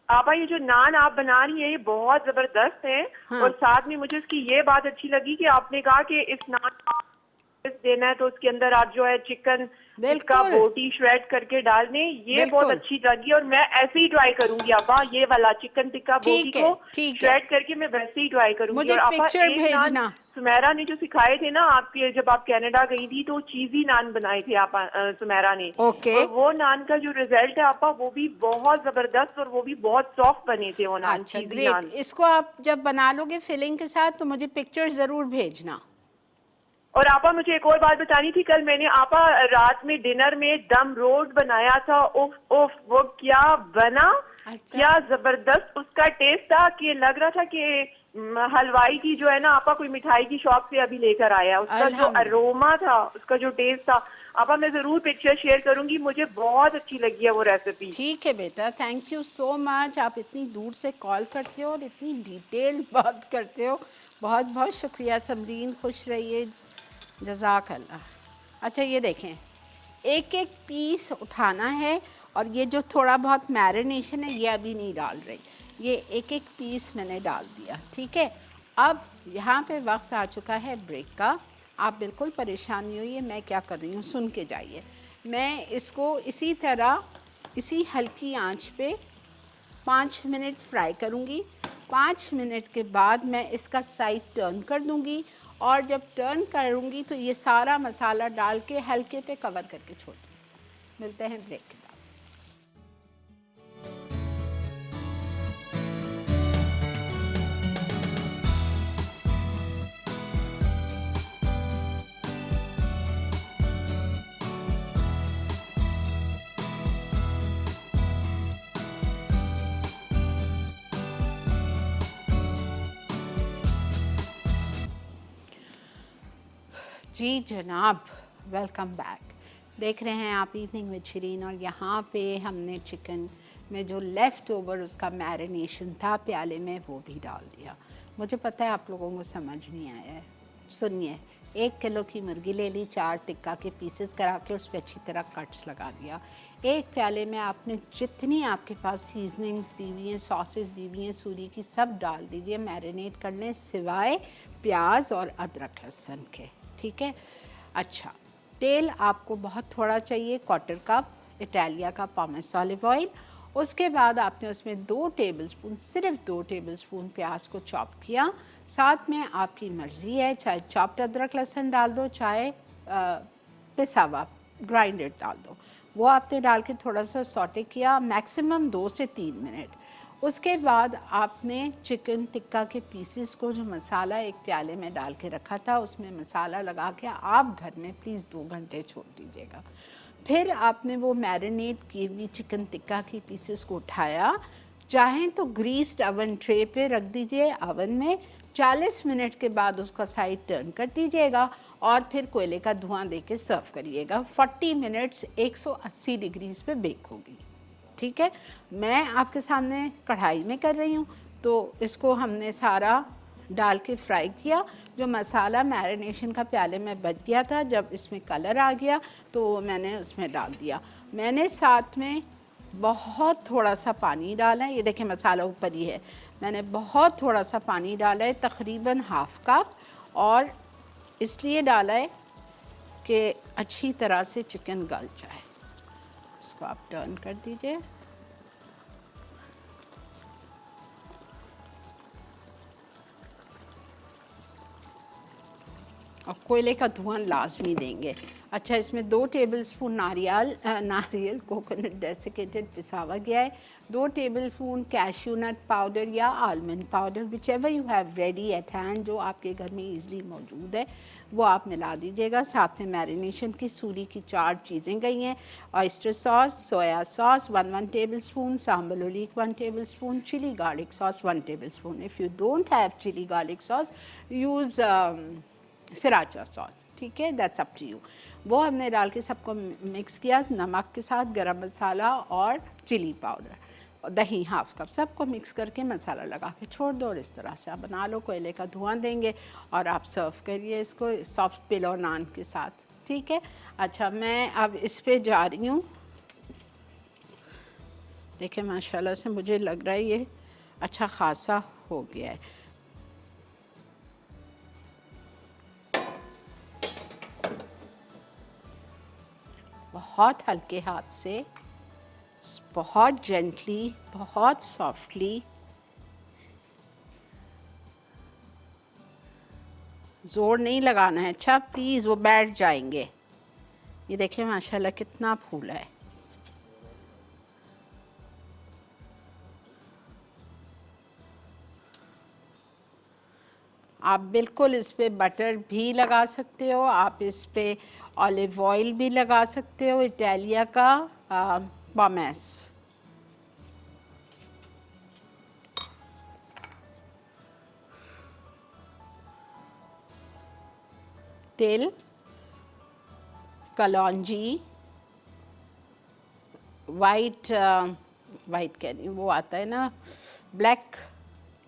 Speaker 3: आपा ये जो नान आप बना रही हैं, ये बहुत जबरदस्त है।
Speaker 1: हाँ।
Speaker 3: और साथ में मुझे इसकी ये बात अच्छी लगी कि आपने कहा कि इस नान को देना है तो उसके अंदर आप जो है चिकन टिक्का
Speaker 1: बिल्कुल
Speaker 3: बोटी श्रेड करके डाल दें। ये बहुत
Speaker 1: बिल्कुल,
Speaker 3: अच्छी लगी, और मैं ऐसे ही ट्राई करूंगी आपा, ये वाला चिकन टिक्का बोटी
Speaker 1: ठीक है,
Speaker 3: को
Speaker 1: ठीक है।
Speaker 3: श्रेड करके मैं वैसे ही ट्राई करूंगी।
Speaker 1: मुझे
Speaker 3: और आपा
Speaker 1: पिक्चर
Speaker 3: एक नान
Speaker 1: भेजना।
Speaker 3: सुमेरा ने जो सिखाए थे ना आपके, जब आप कनाडा गई थी, तो चीजी नान बनाए थे आप सुमेरा ने।
Speaker 1: ओके।
Speaker 3: और वो नान का जो रिजल्ट है आपा, वो भी बहुत जबरदस्त, और वो भी बहुत सॉफ्ट बने थे वो नान,
Speaker 1: अच्छा,
Speaker 3: चीजी
Speaker 1: ग्रेट।
Speaker 3: नान।
Speaker 1: इसको आप जब बना लोगे फिलिंग के साथ तो मुझे पिक्चर ज़रूर भेजना।
Speaker 3: और आपा मुझे एक और बात बतानी थी, कल मैंने आपा रात में डिनर में दम रोट बनाया था। उफ उफ, वो क्या बना,
Speaker 1: अच्छा।
Speaker 3: क्या जबरदस्त उसका टेस्ट था, कि लग रहा था कि हलवाई की जो है ना आपा, कोई मिठाई की शॉप से अभी लेकर आया। उसका जो
Speaker 1: अल्हम्दुलिल्लाह।
Speaker 3: अरोमा था, उसका जो टेस्ट था आपा, मैं जरूर पिक्चर शेयर करूंगी, मुझे बहुत अच्छी लगी है वो रेसिपी।
Speaker 1: ठीक है बेटा, थैंक यू सो मच। आप इतनी दूर से कॉल करते हो और इतनी डिटेल्ड बात करते हो, बहुत बहुत शुक्रिया समरीन, खुश रहिए, जज़ाक अल्लाह। अच्छा ये देखें, एक एक पीस उठाना है, और ये जो थोड़ा बहुत मैरिनेशन है ये अभी नहीं डाल रही, ये एक एक पीस मैंने डाल दिया, ठीक है। अब यहाँ पे वक्त आ चुका है ब्रेक का। आप बिल्कुल परेशान नहीं होइए, मैं क्या कर रही हूँ सुन के जाइए। मैं इसको इसी तरह, इसी हल्की आंच पे 5 मिनट फ्राई करूँगी। 5 मिनट के बाद मैं इसका साइड टर्न कर दूँगी, और जब टर्न करूँगी तो ये सारा मसाला डाल के हल्के पे कवर करके छोड़ दूँगी। मिलते हैं ब्रेक के बाद। जी जनाब, वेलकम बैक। देख रहे हैं आप इवनिंग विद शिरीन, और यहाँ पे हमने चिकन में जो लेफ़्ट ओवर उसका मैरिनेशन था प्याले में, वो भी डाल दिया। मुझे पता है आप लोगों को समझ नहीं आया है। सुनिए, 1 किलो की मुर्गी ले ली, 4 टिक्का के पीसेस करा के उस पर अच्छी तरह कट्स लगा दिया। एक प्याले में आपने जितनी आपके पास सीजनिंग्स दी हुई हैं, सॉसेस दी हुई हैं सूरी की, सब डाल दीजिए मैरिनेट करने, सिवाय प्याज और अदरक लहसुन के, ठीक है। अच्छा, तेल आपको बहुत थोड़ा चाहिए, 1/4 कप इटालिया का पामेस ऑलिव ऑयल। उसके बाद आपने उसमें 2 टेबलस्पून, सिर्फ 2 टेबलस्पून प्याज को चॉप किया। साथ में आपकी मर्ज़ी है, चाहे चॉप्ड अदरक लहसुन डाल दो, चाहे पिसा हुआ ग्राइंडेड डाल दो, वो आपने डाल के थोड़ा सा सॉटे किया, मैक्सिमम 2 से 3 मिनट। उसके बाद आपने चिकन टिक्का के पीसेस को, जो मसाला एक प्याले में डाल के रखा था, उसमें मसाला लगा के आप घर में प्लीज़ 2 घंटे छोड़ दीजिएगा। फिर आपने वो मैरिनेट की हुई चिकन टिक्का की पीसेस को उठाया, चाहें तो ग्रीस्ड ओवन ट्रे पे रख दीजिए ओवन में, 40 मिनट के बाद उसका साइड टर्न कर दीजिएगा, और फिर कोयले का धुआं देके सर्व करिएगा। 40 मिनट्स 180 डिग्रीज पे बेक होगी, ठीक है। मैं आपके सामने कढ़ाई में कर रही हूँ, तो इसको हमने सारा डाल के फ्राई किया। जो मसाला मैरिनेशन का प्याले में बच गया था, जब इसमें कलर आ गया तो मैंने उसमें डाल दिया। मैंने साथ में बहुत थोड़ा सा पानी डाला है। ये देखें मसाला ऊपर ही है, मैंने बहुत थोड़ा सा पानी डाला है, तकरीबन हाफ कप, और इसलिए डाला है कि अच्छी तरह से चिकन गल जाए। इसको आप टर्न कर दीजिए। और कोयले का धुआं लाजमी देंगे। अच्छा, इसमें 2 टेबलस्पून नारियल कोकोनट डेसिकेटेड पिसा हुआ गया है, 2 टेबलस्पून कैश्यू नट पाउडर या almond powder, which ever you have ready eight hand, जो आपके घर में ईज़िली मौजूद है वो आप मिला दीजिएगा। साथ में मैरिनेशन की सूरी की 4 चीज़ें गई हैं, oyster sauce, soya sauce 1 tablespoon, sambal oelek 1 tablespoon, chilli garlic sauce 1 tablespoon. If you don't have chilli garlic sauce, use sriracha sauce, ठीक है, दैट्स अप टू यू। वो हमने डाल के सबको मिक्स किया, नमक के साथ गरम मसाला और चिली पाउडर और दही हाफ कप, सबको मिक्स करके मसाला लगा के छोड़ दो। और इस तरह से आप बना लो, कोयले का धुआं देंगे और आप सर्व करिए इसको सॉफ्ट पिलो नान के साथ, ठीक है। अच्छा, मैं अब इस पे जा रही हूँ। देखिए माशाल्लाह से मुझे लग रहा है ये अच्छा खासा हो गया है। बहुत हल्के हाथ से, बहुत जेंटली, बहुत सॉफ्टली, ज़ोर नहीं लगाना है। अच्छा प्लीज़, वो बैठ जाएंगे। ये देखिए माशाल्लाह कितना फूला है। आप बिल्कुल इस पे बटर भी लगा सकते हो, आप इस पे ऑलिव ऑयल भी लगा सकते हो, इटालिया का पॉमेस। तिल, कलौंजी, वाइट कह रही हूँ, वो आता है ना ब्लैक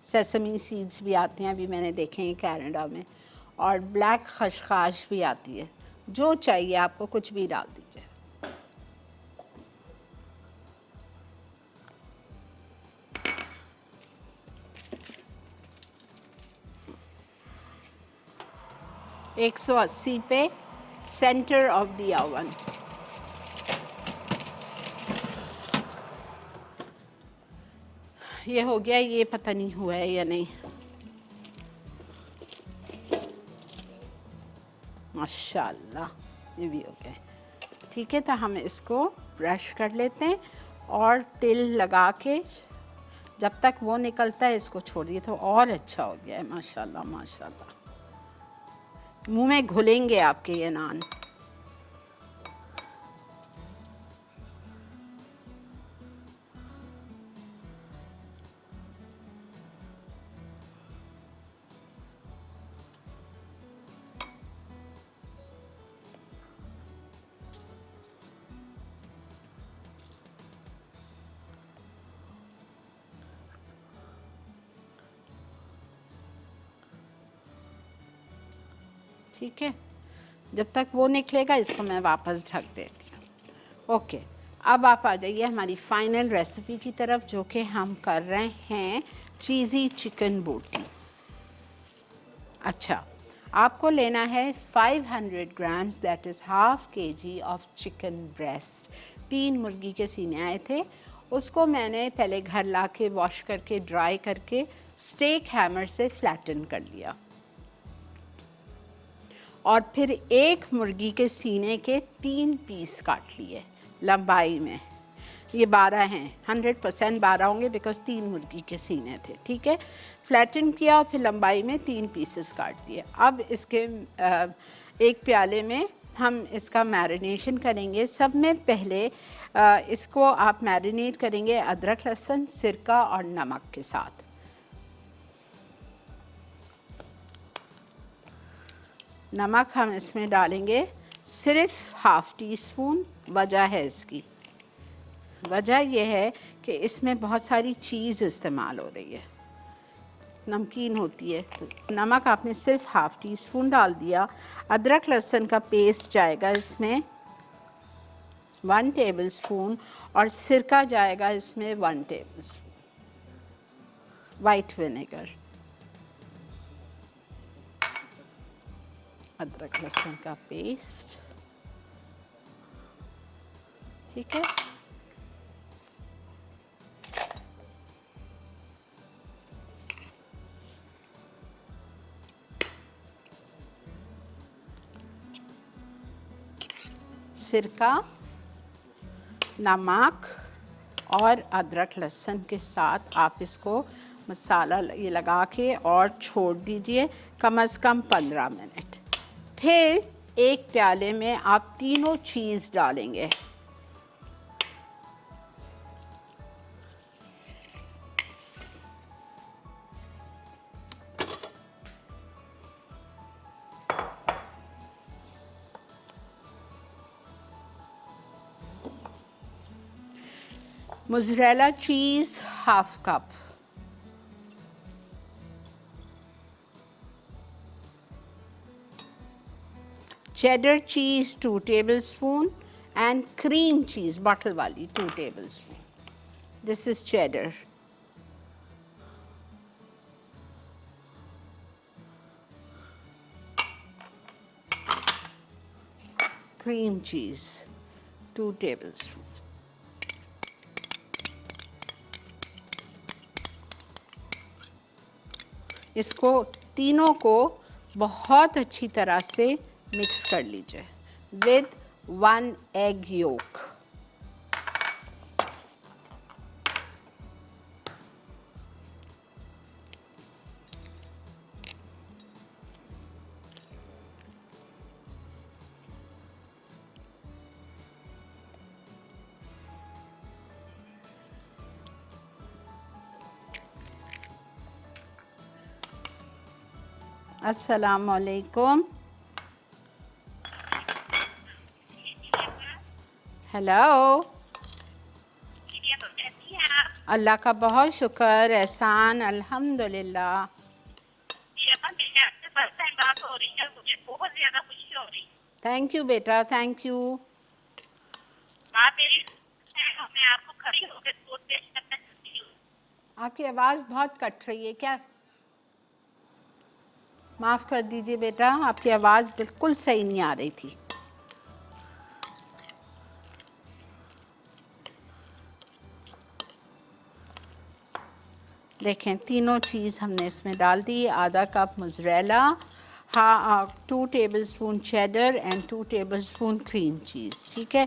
Speaker 1: सेसमी सीड्स भी आते हैं, अभी मैंने देखे हैं कनाडा में, और ब्लैक खसखस भी आती है। जो चाहिए आपको कुछ भी डाल दीजिए। एक 180 पे, सेंटर ऑफ द ओवन। ये हो गया, ये पता नहीं हुआ है या नहीं। माशाल्लाह, ये भी हो गया। ठीक है, तो हम इसको ब्रश कर लेते हैं और तिल लगा के जब तक वो निकलता है इसको छोड़िए, तो और अच्छा हो गया है। माशाल्लाह माशाल्लाह, मुंह में घुलेंगे आपके ये नान। ठीक है, जब तक वो निकलेगा इसको मैं वापस ढक देती हूँ। ओके, अब आप आ जाइए हमारी फाइनल रेसिपी की तरफ, जो कि हम कर रहे हैं चीज़ी चिकन बोटी। अच्छा, आपको लेना है 500 grams, that is half kg of chicken breast. 3 मुर्गी के सीने आए थे, उसको मैंने पहले घर ला के वॉश करके ड्राई करके स्टेक हैमर से फ्लैटन कर लिया, और फिर एक मुर्गी के सीने के 3 पीस काट लिए लंबाई में। ये 12 हैं, 100% 12 होंगे बिकॉज 3 मुर्गी के सीने थे। ठीक है, फ्लैटन किया और फिर लंबाई में 3 पीसेस काट दिए। अब इसके एक प्याले में हम इसका मैरिनेशन करेंगे। सब में पहले इसको आप मैरिनेट करेंगे अदरक, लहसुन, सिरका और नमक के साथ। नमक हम इसमें डालेंगे सिर्फ हाफ टी स्पून। वजह है इसकी, वजह यह है कि इसमें बहुत सारी चीज़ इस्तेमाल हो रही है, नमकीन होती है, तो नमक आपने सिर्फ हाफ टी स्पून डाल दिया। अदरक लहसुन का पेस्ट जाएगा इसमें 1 टेबलस्पून, और सिरका जाएगा इसमें 1 टेबलस्पून, वाइट विनेगर, अदरक लहसुन का पेस्ट, ठीक है। सिरका, नमक और अदरक लहसुन के साथ आप इसको मसाला ये लगा के और छोड़ दीजिए कम से कम 15 मिनट। फिर एक प्याले में आप तीनों चीज़ डालेंगे। Mozzarella cheese half cup, cheddar cheese 2 tablespoon and cream cheese bottle वाली 2 tablespoon. This is cheddar. Cream cheese 2 tablespoon. इसको तीनों को बहुत अच्छी तरह से मिक्स कर लीजिए विद 1 एग योक। अस्सलाम वालेकुम। हेलो। अल्लाह का बहुत शुक्र, एहसान, अल्हम्दुलिल्लाह। थैंक यू बेटा, थैंक यू। आपकी आवाज़ बहुत कट रही है क्या? माफ़ कर दीजिए बेटा, आपकी आवाज़ बिल्कुल सही नहीं आ रही थी। देखें, तीनों चीज़ हमने इसमें डाल दी। आधा cup mozzarella, 2 tablespoon cheddar and 2 tablespoon cream cheese, ठीक है।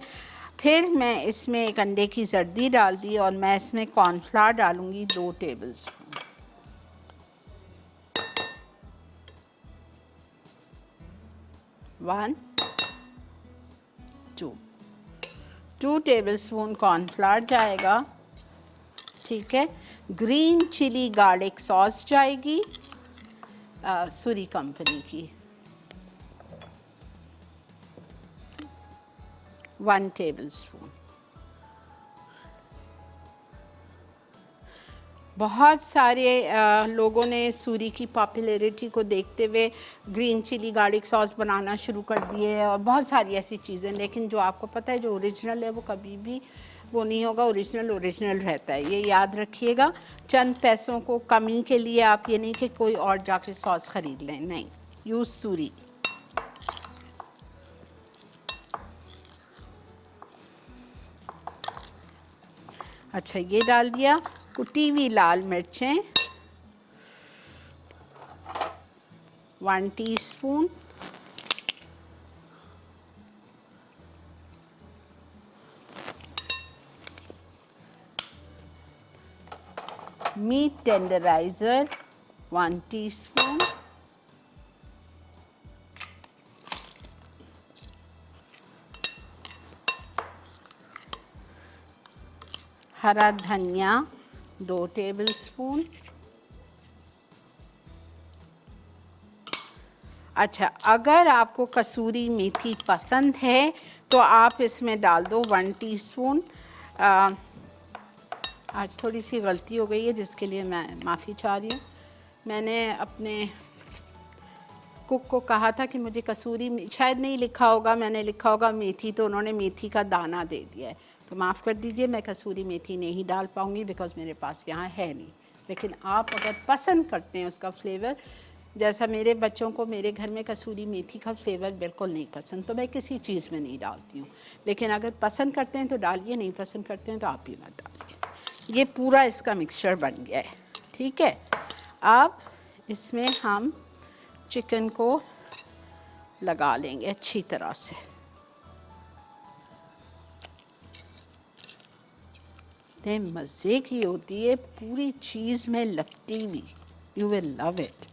Speaker 1: फिर मैं इसमें एक अंडे की जर्दी डाल दी और मैं इसमें कॉर्नफ्लावर डालूँगी 2 टेबलस्पून। 1 2 टेबलस्पून कॉर्नफ्लावर जाएगा, ठीक है। ग्रीन चिली गार्लिक सॉस जाएगी सूरी कंपनी की, 1 टेबलस्पून। बहुत सारे लोगों ने सूरी की पॉपुलैरिटी को देखते हुए ग्रीन चिली गार्लिक सॉस बनाना शुरू कर दिए है और बहुत सारी ऐसी चीज़ें, लेकिन जो आपको पता है जो ओरिजिनल है वो कभी भी वो नहीं होगा। ओरिजिनल ओरिजिनल रहता है, ये याद रखिएगा। चंद पैसों को कमी के लिए आप ये नहीं कि कोई और जाके सॉस ख़रीद लें, नहीं, यूज़ सूरी। अच्छा, ये डाल दिया। कुटी हुई लाल मिर्चें 1 टीस्पून, मीट टेंडराइज़र 1 टीस्पून, हरा धनिया 2 टेबलस्पून। अच्छा, अगर आपको कसूरी मेथी पसंद है तो आप इसमें डाल दो 1 टीस्पून। आज थोड़ी सी गलती हो गई है जिसके लिए मैं माफ़ी चाह रही हूँ। मैंने अपने कुक को कहा था कि मुझे शायद नहीं लिखा होगा, मैंने लिखा होगा मेथी, तो उन्होंने मेथी का दाना दे दिया है। तो माफ़ कर दीजिए, मैं कसूरी मेथी नहीं डाल पाऊँगी बिकॉज़ मेरे पास यहाँ है नहीं। लेकिन आप अगर पसंद करते हैं उसका फ्लेवर, जैसा मेरे बच्चों को मेरे घर में कसूरी मेथी का फ्लेवर बिल्कुल नहीं पसंद, तो मैं किसी चीज़ में नहीं डालती हूँ। लेकिन अगर पसंद करते हैं तो डालिए, नहीं पसंद करते हैं तो आप भी मत डालिए। ये पूरा इसका मिक्सचर बन गया है, ठीक है। अब इसमें हम चिकन को लगा लेंगे अच्छी तरह से। इतने मज़े की होती है, पूरी चीज़ में लपटी हुई। You will love it.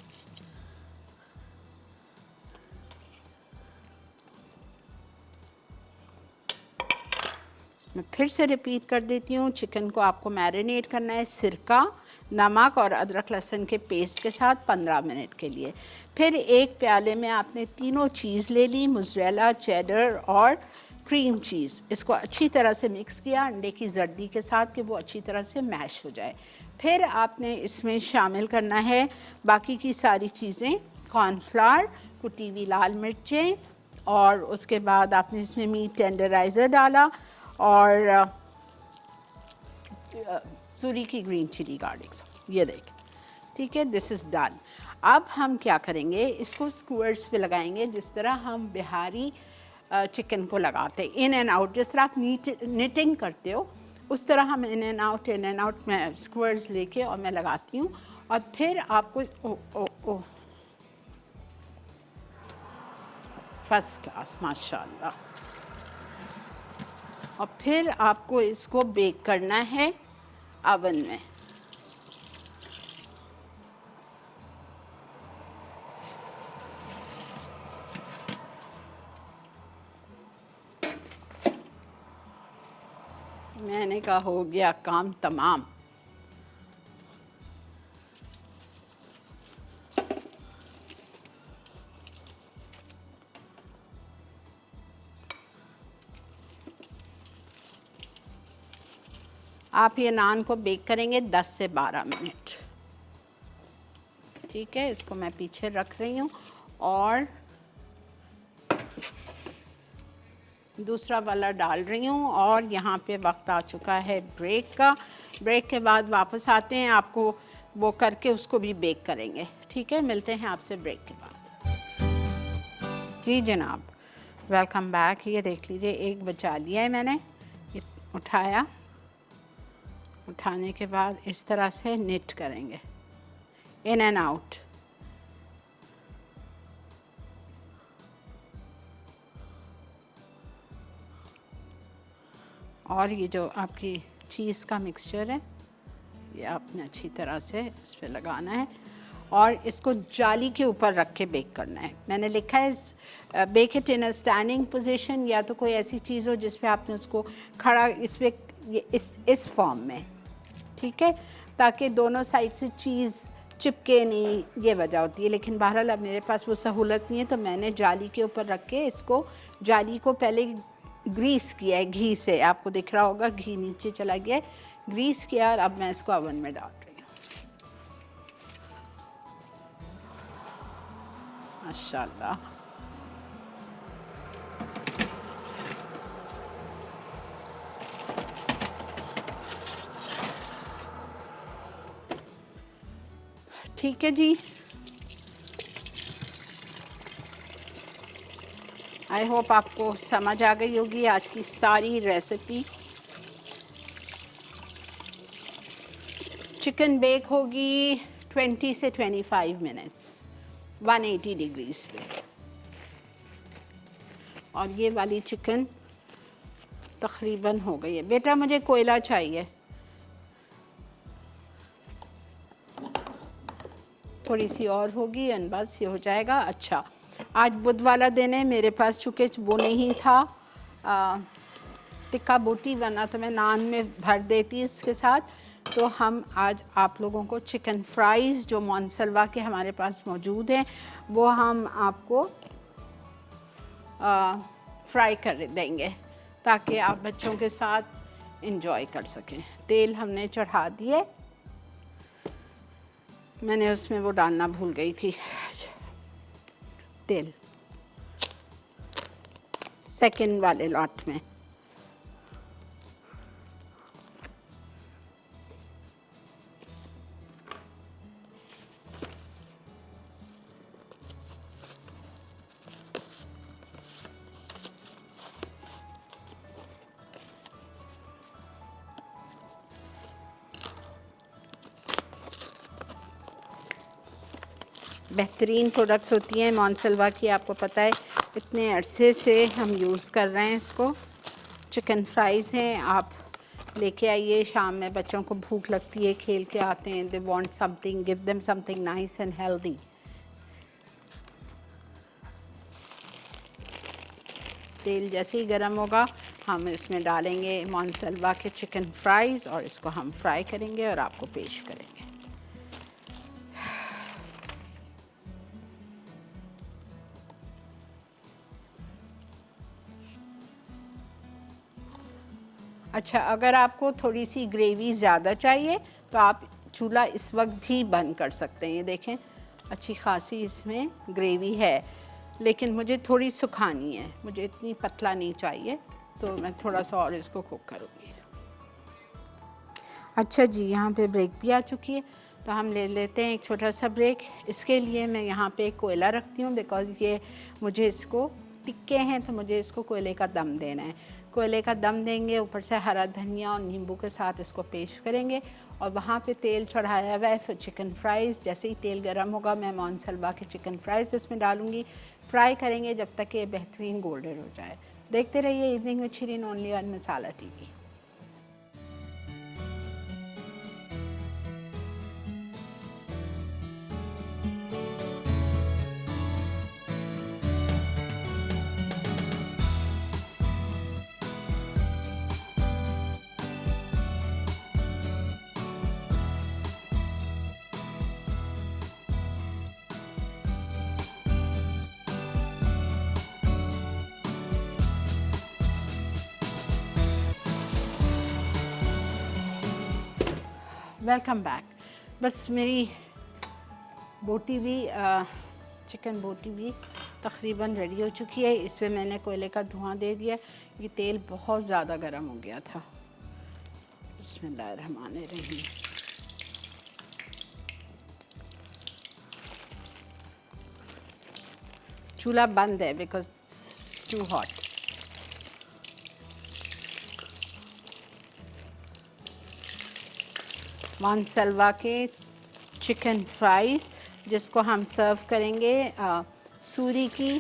Speaker 1: मैं फिर से रिपीट कर देती हूँ, चिकन को आपको मैरिनेट करना है सिरका, नमक और अदरक लहसुन के पेस्ट के साथ 15 मिनट के लिए। फिर एक प्याले में आपने तीनों चीज़ ले ली, मोज़रेला, चेडर और क्रीम चीज़। इसको अच्छी तरह से मिक्स किया अंडे की जर्दी के साथ कि वो अच्छी तरह से मैश हो जाए। फिर आपने इसमें शामिल करना है बाकी की सारी चीज़ें, कॉर्नफ्लावर, कुटी हुई लाल मिर्चें, और उसके बाद आपने इसमें मीट टेंडराइज़र डाला और सूरी की ग्रीन चिली गार्लिक सॉस, ये देखें, ठीक है। This is done. अब हम क्या करेंगे, इसको स्क्वर्ट्स पे लगाएंगे जिस तरह हम बिहारी चिकन को लगाते हैं, इन एंड आउट। जिस तरह आप निटिंग करते हो उस तरह हम इन एंड आउट में स्क्वर्ट्स लेके और मैं लगाती हूँ। और फिर आपको फर्स्ट क्लास, माशाल्लाह। और फिर आपको इसको बेक करना है ओवन में। मैंने कहा हो गया काम तमाम। आप ये नान को बेक करेंगे 10 से 12 मिनट, ठीक है। इसको मैं पीछे रख रही हूँ और दूसरा वाला डाल रही हूँ। और यहाँ पे वक्त आ चुका है ब्रेक का। ब्रेक के बाद वापस आते हैं, आपको वो करके उसको भी बेक करेंगे, ठीक है। मिलते हैं आपसे ब्रेक के बाद। जी जनाब, वेलकम बैक। ये देख लीजिए, एक बचा लिया है मैंने, उठाया। उठाने के बाद इस तरह से निट करेंगे, इन एंड आउट। और ये जो आपकी चीज़ का मिक्सचर है, ये आपने अच्छी तरह से इस पे लगाना है और इसको जाली के ऊपर रख के बेक करना है। मैंने लिखा है bake it in a standing position, या तो कोई ऐसी चीज़ हो जिस पे आपने उसको खड़ा इस फॉर्म में, ठीक है, ताकि दोनों साइड से चीज़ चिपके नहीं, ये वजह होती है। लेकिन बहरहाल अब मेरे पास वो सहूलत नहीं है, तो मैंने जाली के ऊपर रख के इसको, जाली को पहले ग्रीस किया है घी से, आपको दिख रहा होगा घी नीचे चला गया है, ग्रीस किया। और अब मैं इसको ओवन में डाल रही हूँ। माशाल्लाह, ठीक है जी। आई होप आपको समझ आ गई होगी आज की सारी रेसिपी। चिकन बेक होगी 20 से 25 मिनट्स 180 डिग्रीज पे। और ये वाली चिकन तकरीबन हो गई है। बेटा मुझे कोयला चाहिए, थोड़ी सी और होगी और बस ये हो जाएगा। अच्छा, आज बुध वाला दिन है, मेरे पास चूँकि वो नहीं था टिक्का बोटी, वरना तो मैं नान में भर देती इसके साथ। तो हम आज आप लोगों को चिकन फ्राइज़ जो मोनसलवा के हमारे पास मौजूद हैं वो हम आपको फ्राई कर देंगे ताकि आप बच्चों के साथ इंजॉय कर सकें। तेल हमने चढ़ा दिए, मैंने उसमें वो डालना भूल गई थी, तेल सेकंड वाले लॉट में। बेहतरीन प्रोडक्ट्स होती हैं मॉन्सेल्वा की, आपको पता है इतने अरसे से हम यूज़ कर रहे हैं इसको। चिकन फ्राइज़ हैं, आप लेके आइए, शाम में बच्चों को भूख लगती है, खेल के आते हैं, they want something, give them something nice and healthy. तेल जैसे ही गर्म होगा हम इसमें डालेंगे मॉन्सेल्वा के चिकन फ्राइज़ और इसको हम फ्राई करेंगे और आपको पेश करेंगे। अच्छा, अगर आपको थोड़ी सी ग्रेवी ज़्यादा चाहिए तो आप चूल्हा इस वक्त भी बंद कर सकते हैं। ये देखें अच्छी खासी इसमें ग्रेवी है, लेकिन मुझे थोड़ी सुखानी है, मुझे इतनी पतला नहीं चाहिए, तो मैं थोड़ा सा और इसको कुक करूँगी। अच्छा जी, यहाँ पे ब्रेक भी आ चुकी है, तो हम ले लेते हैं एक छोटा सा ब्रेक। इसके लिए मैं यहाँ पे कोयला रखती हूँ, बिकॉज़ ये मुझे इसको टिक्के हैं तो मुझे इसको कोयले का दम देना है। कोयले का दम देंगे, ऊपर से हरा धनिया और नींबू के साथ इसको पेश करेंगे और वहाँ पे तेल चढ़ाया हुआ है फिर चिकन फ्राइज़। जैसे ही तेल गर्म होगा मैं मॉन्सेल्वा के चिकन फ्राइज़ इसमें डालूँगी, फ्राई करेंगे जब तक ये बेहतरीन गोल्डन हो जाए। देखते रहिए evening with Shirin only on masala TV. Welcome back. बस मेरी बोटी भी चिकन बोटी भी तकरीबन रेडी हो चुकी है। इसमें मैंने कोयले का धुआं दे दिया। ये तेल बहुत ज़्यादा गर्म हो गया था। बिस्मिल्लाहिर्रहमानिर्रहीम। चूल्हा बंद है बिकॉज इट्स टू हॉट। मॉन्सेल्वा के चिकन फ्राइज़ जिसको हम सर्व करेंगे सूरी की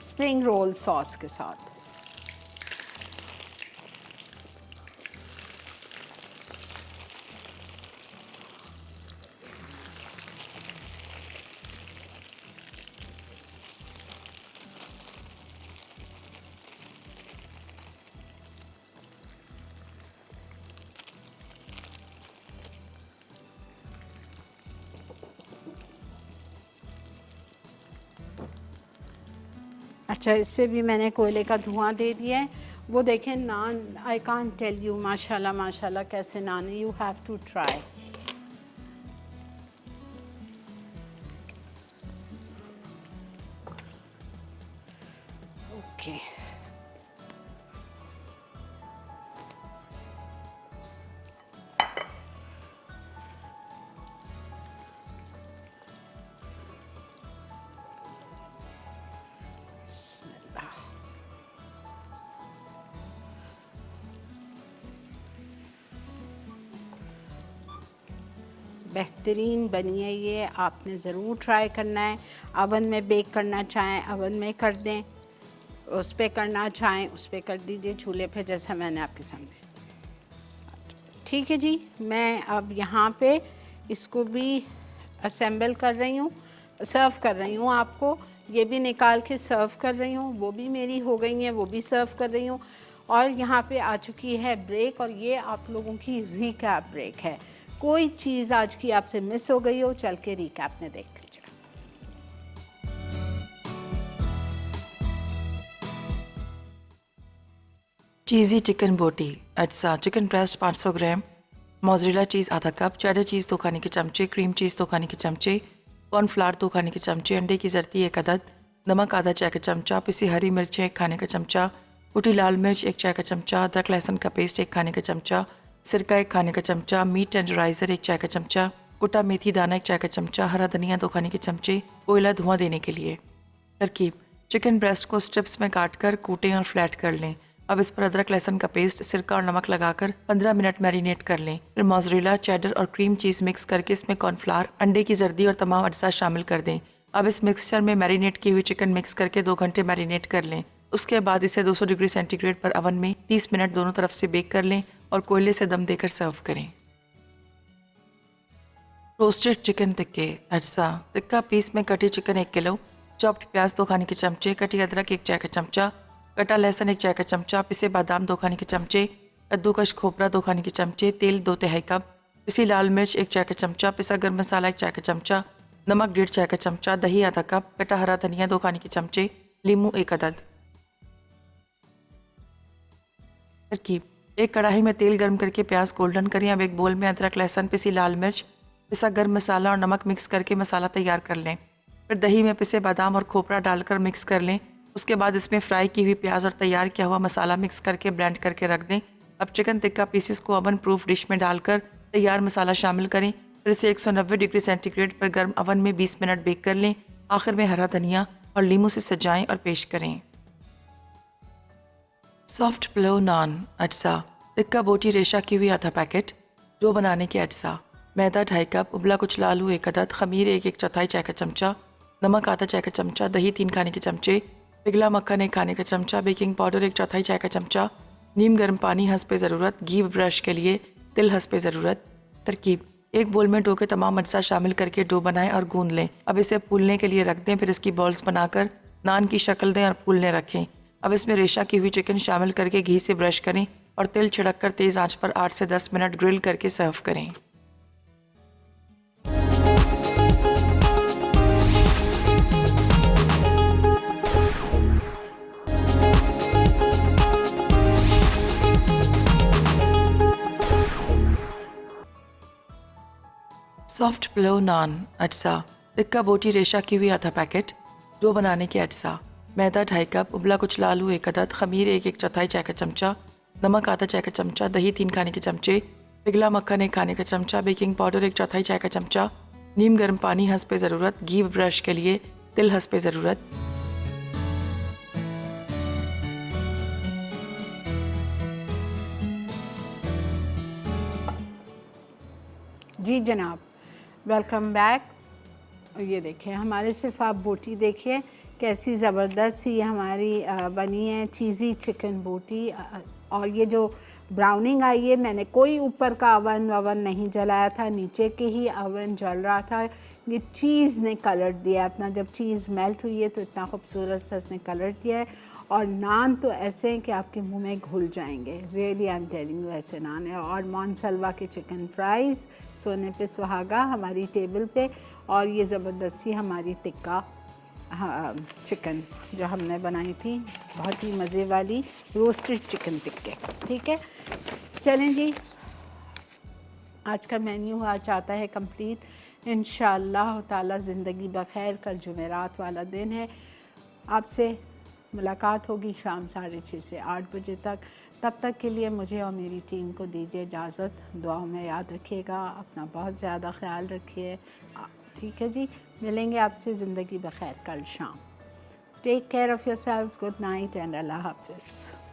Speaker 1: स्प्रिंग रोल सॉस के साथ। अच्छा, इस पे भी मैंने कोयले का धुआं दे दिया है। वो देखें naan, I can't tell you, माशाल्लाह माशाल्लाह कैसे नान है, you have to try. Okay, बेहतरीन बनी है ये, आपने ज़रूर ट्राई करना है। अवन में बेक करना चाहें अवन में कर दें, उस पे करना चाहें उस पे कर दीजिए, चूल्हे पे, जैसा मैंने आपके सामने। ठीक है जी, मैं अब यहाँ पे इसको भी असेंबल कर रही हूँ, सर्व कर रही हूँ आपको। ये भी निकाल के सर्व कर रही हूँ, वो भी मेरी हो गई हैं, वो भी सर्व कर रही हूँ। और यहाँ पे आ चुकी है ब्रेक, और ये आप लोगों की रिकैप ब्रेक है। कोई चीज़ आज की आपसे मिस हो गई हो, चल के रिकैप में देख लीजिए।
Speaker 4: चीज़ी चिकन बोटी एट्स चिकन ब्रेस्ट 500 ग्राम, मोज़रेला चीज़ आधा कप, चेडर चीज़ 2 खाने के चमचे, क्रीम चीज़ 2 खाने के चमचे, कॉर्नफ्लावर 2 खाने के चमचे, अंडे की जर्दी 1 अदद, नमक आधा चाय का चमचा, पिसी हरी मिर्चें 1 खाने का चमचा, कुटी लाल मिर्च 1 चाय का चमचा, अदरक लहसुन का पेस्ट 1 खाने का चमचा, सिरका 1 खाने का चमचा, मीट टेंडराइज़र 1 चाय का चमचा, कुटा मेथी दाना 1 चाय का चमचा, हरा धनिया 2 खाने के चमचे, कोयला धुआं देने के लिए। तरकीब: चिकन ब्रेस्ट को स्ट्रिप्स में काटकर कूटें और फ्लैट कर लें। अब इस पर अदरक लहसुन का पेस्ट, सिरका और नमक लगाकर 15 मिनट मैरिनेट कर लें। फिर मोज़रेला, चेडर और क्रीम चीज़ मिक्स करके इसमें कॉर्नफ्लावर, अंडे की जर्दी और तमाम अज्जा शामिल कर दें। अब इस मिक्सचर में मैरिनेट की हुई चिकन मिक्स करके 2 घंटे मैरिनेट कर लें। उसके बाद इसे 200 डिग्री सेंटीग्रेड पर अवन में 30 मिनट दोनों तरफ से बेक कर लें और कोयले से दम देकर सर्व करें। रोस्टेड चिकन टिक्के अज्जा: टिक्का पीस में कटी चिकन 1 किलो, चॉप्ड प्याज 2 खाने के चमचे, कटी अदरक 1 चाय का चमचा, कटा लहसुन 1 चाय का चमचा, पिसे बादाम 2 खाने के चमचे, कद्दूकश खोपरा 2 खाने के चमचे, तेल 2 तिहाई कप, पिसी लाल मिर्च 1 चाय का चमचा, पिसा गर्म मसाला 1 चाय का चमचा, नमक 1.5 चाय का चमचा, दही आधा कप, कटा हरा धनिया 2 खाने के चमचे, नींबू 1 अदद। तरकीब: एक कढ़ाई में तेल गर्म करके प्याज गोल्डन करें। अब एक बोल में अदरक लहसुन, पिसी लाल मिर्च, पिसा गर्म मसाला और नमक मिक्स करके मसाला तैयार कर लें। फिर दही में पिसे बादाम और खोपरा डालकर मिक्स कर लें। उसके बाद इसमें फ्राई की हुई प्याज और तैयार किया हुआ मसाला मिक्स करके ब्लेंड करके रख दें। अब चिकन टिक्का पीसेस को ओवन प्रूफ डिश में डालकर तैयार मसाला शामिल करें। फिर इसे 190 डिग्री सेंटीग्रेड पर गर्म अवन में 20 मिनट बेक कर लें। आखिर में हरा धनिया और नींबू से सजाएं और पेश करें। सॉफ्ट पुलाव नान अज्जा: टिक्का बोटी रेशा की हुई आधा पैकेट, डो बनाने के अज्जा: मैदा 2.5 कप, उबला कुचला आलू 1 अदद, खमीर 1/4 चाय का चमचा, नमक आधा चाय का चमचा, दही 3 खाने के चमचे, पिघला मक्खन 1 खाने का चमचा, बेकिंग पाउडर 1/4 चाय का चमचा, नीम गर्म पानी हंस पे ज़रूरत, घी ब्रश के लिए, तिल हंस पे ज़रूरत। तरकीब: एक बोल में डो के तमाम अज्जा शामिल करके डो बनाएं और गूंद लें। अब इसे फूलने के लिए रख दें। फिर इसकी बॉल्स बनाकर नान की शक्ल दें और फूलने रखें। अब इसमें रेशा की हुई चिकन शामिल करके घी से ब्रश करें और तिल छिड़क कर तेज़ आंच पर 8 से 10 मिनट ग्रिल करके सर्व करें। सॉफ्ट पुलाव नान अज्जा: टिक्का बोटी रेशा की हुई आधा पैकेट, डो बनाने के अज्जा: मैदा 2.5 कप, उबला कुचला आलू 1 अदद, खमीर 1/4 चाय का चमचा, नमक आधा चाय का चमचा, दही 3 खाने के चमचे, पिघला मक्खन 1 खाने का चमचा, बेकिंग पाउडर 1/4 चाय का चमचा, नीम गर्म पानी हंस पे ज़रूरत, घी ब्रश के लिए, तिल हंस पे ज़रूरत।
Speaker 1: जी जनाब, वेलकम बैक। ये देखिए, हमारे सिर्फ आप बोटी देखिए कैसी ज़बरदस्त सी हमारी बनी है चीज़ी चिकन बोटी। और ये जो ब्राउनिंग आई है, मैंने कोई ऊपर का अवन नहीं जलाया था, नीचे के ही अवन जल रहा था। ये चीज़ ने कलर दिया अपना, जब चीज़ मेल्ट हुई है तो इतना खूबसूरत सा इसने कलर दिया है। और नान तो ऐसे हैं कि आपके मुंह में घुल जाएंगे, really I am telling you, ऐसे नान है। और मोनसलवा के चिकन फ्राइज़ सोने पे सुहागा हमारी टेबल पे। और ये ज़बरदस्त सी हमारी टिक्का चिकन जो हमने बनाई थी, बहुत ही मज़े वाली रोस्टेड चिकन टिक्के। ठीक है, चलें जी, आज का मेन्यू आज आता है कंप्लीट। इंशाअल्लाह ताला ज़िंदगी बखैर, कल जुमेरात वाला दिन है। आपसे मुलाकात होगी शाम 6:30 से 8 बजे तक। तब तक के लिए मुझे और मेरी टीम को दीजिए इजाज़त। दुआओं में याद रखिएगा, अपना बहुत ज़्यादा ख्याल रखिए। ठीक है जी, मिलेंगे आपसे ज़िंदगी बखैर कल शाम। Take care of yourselves, good night and Allah हाफ़िज़।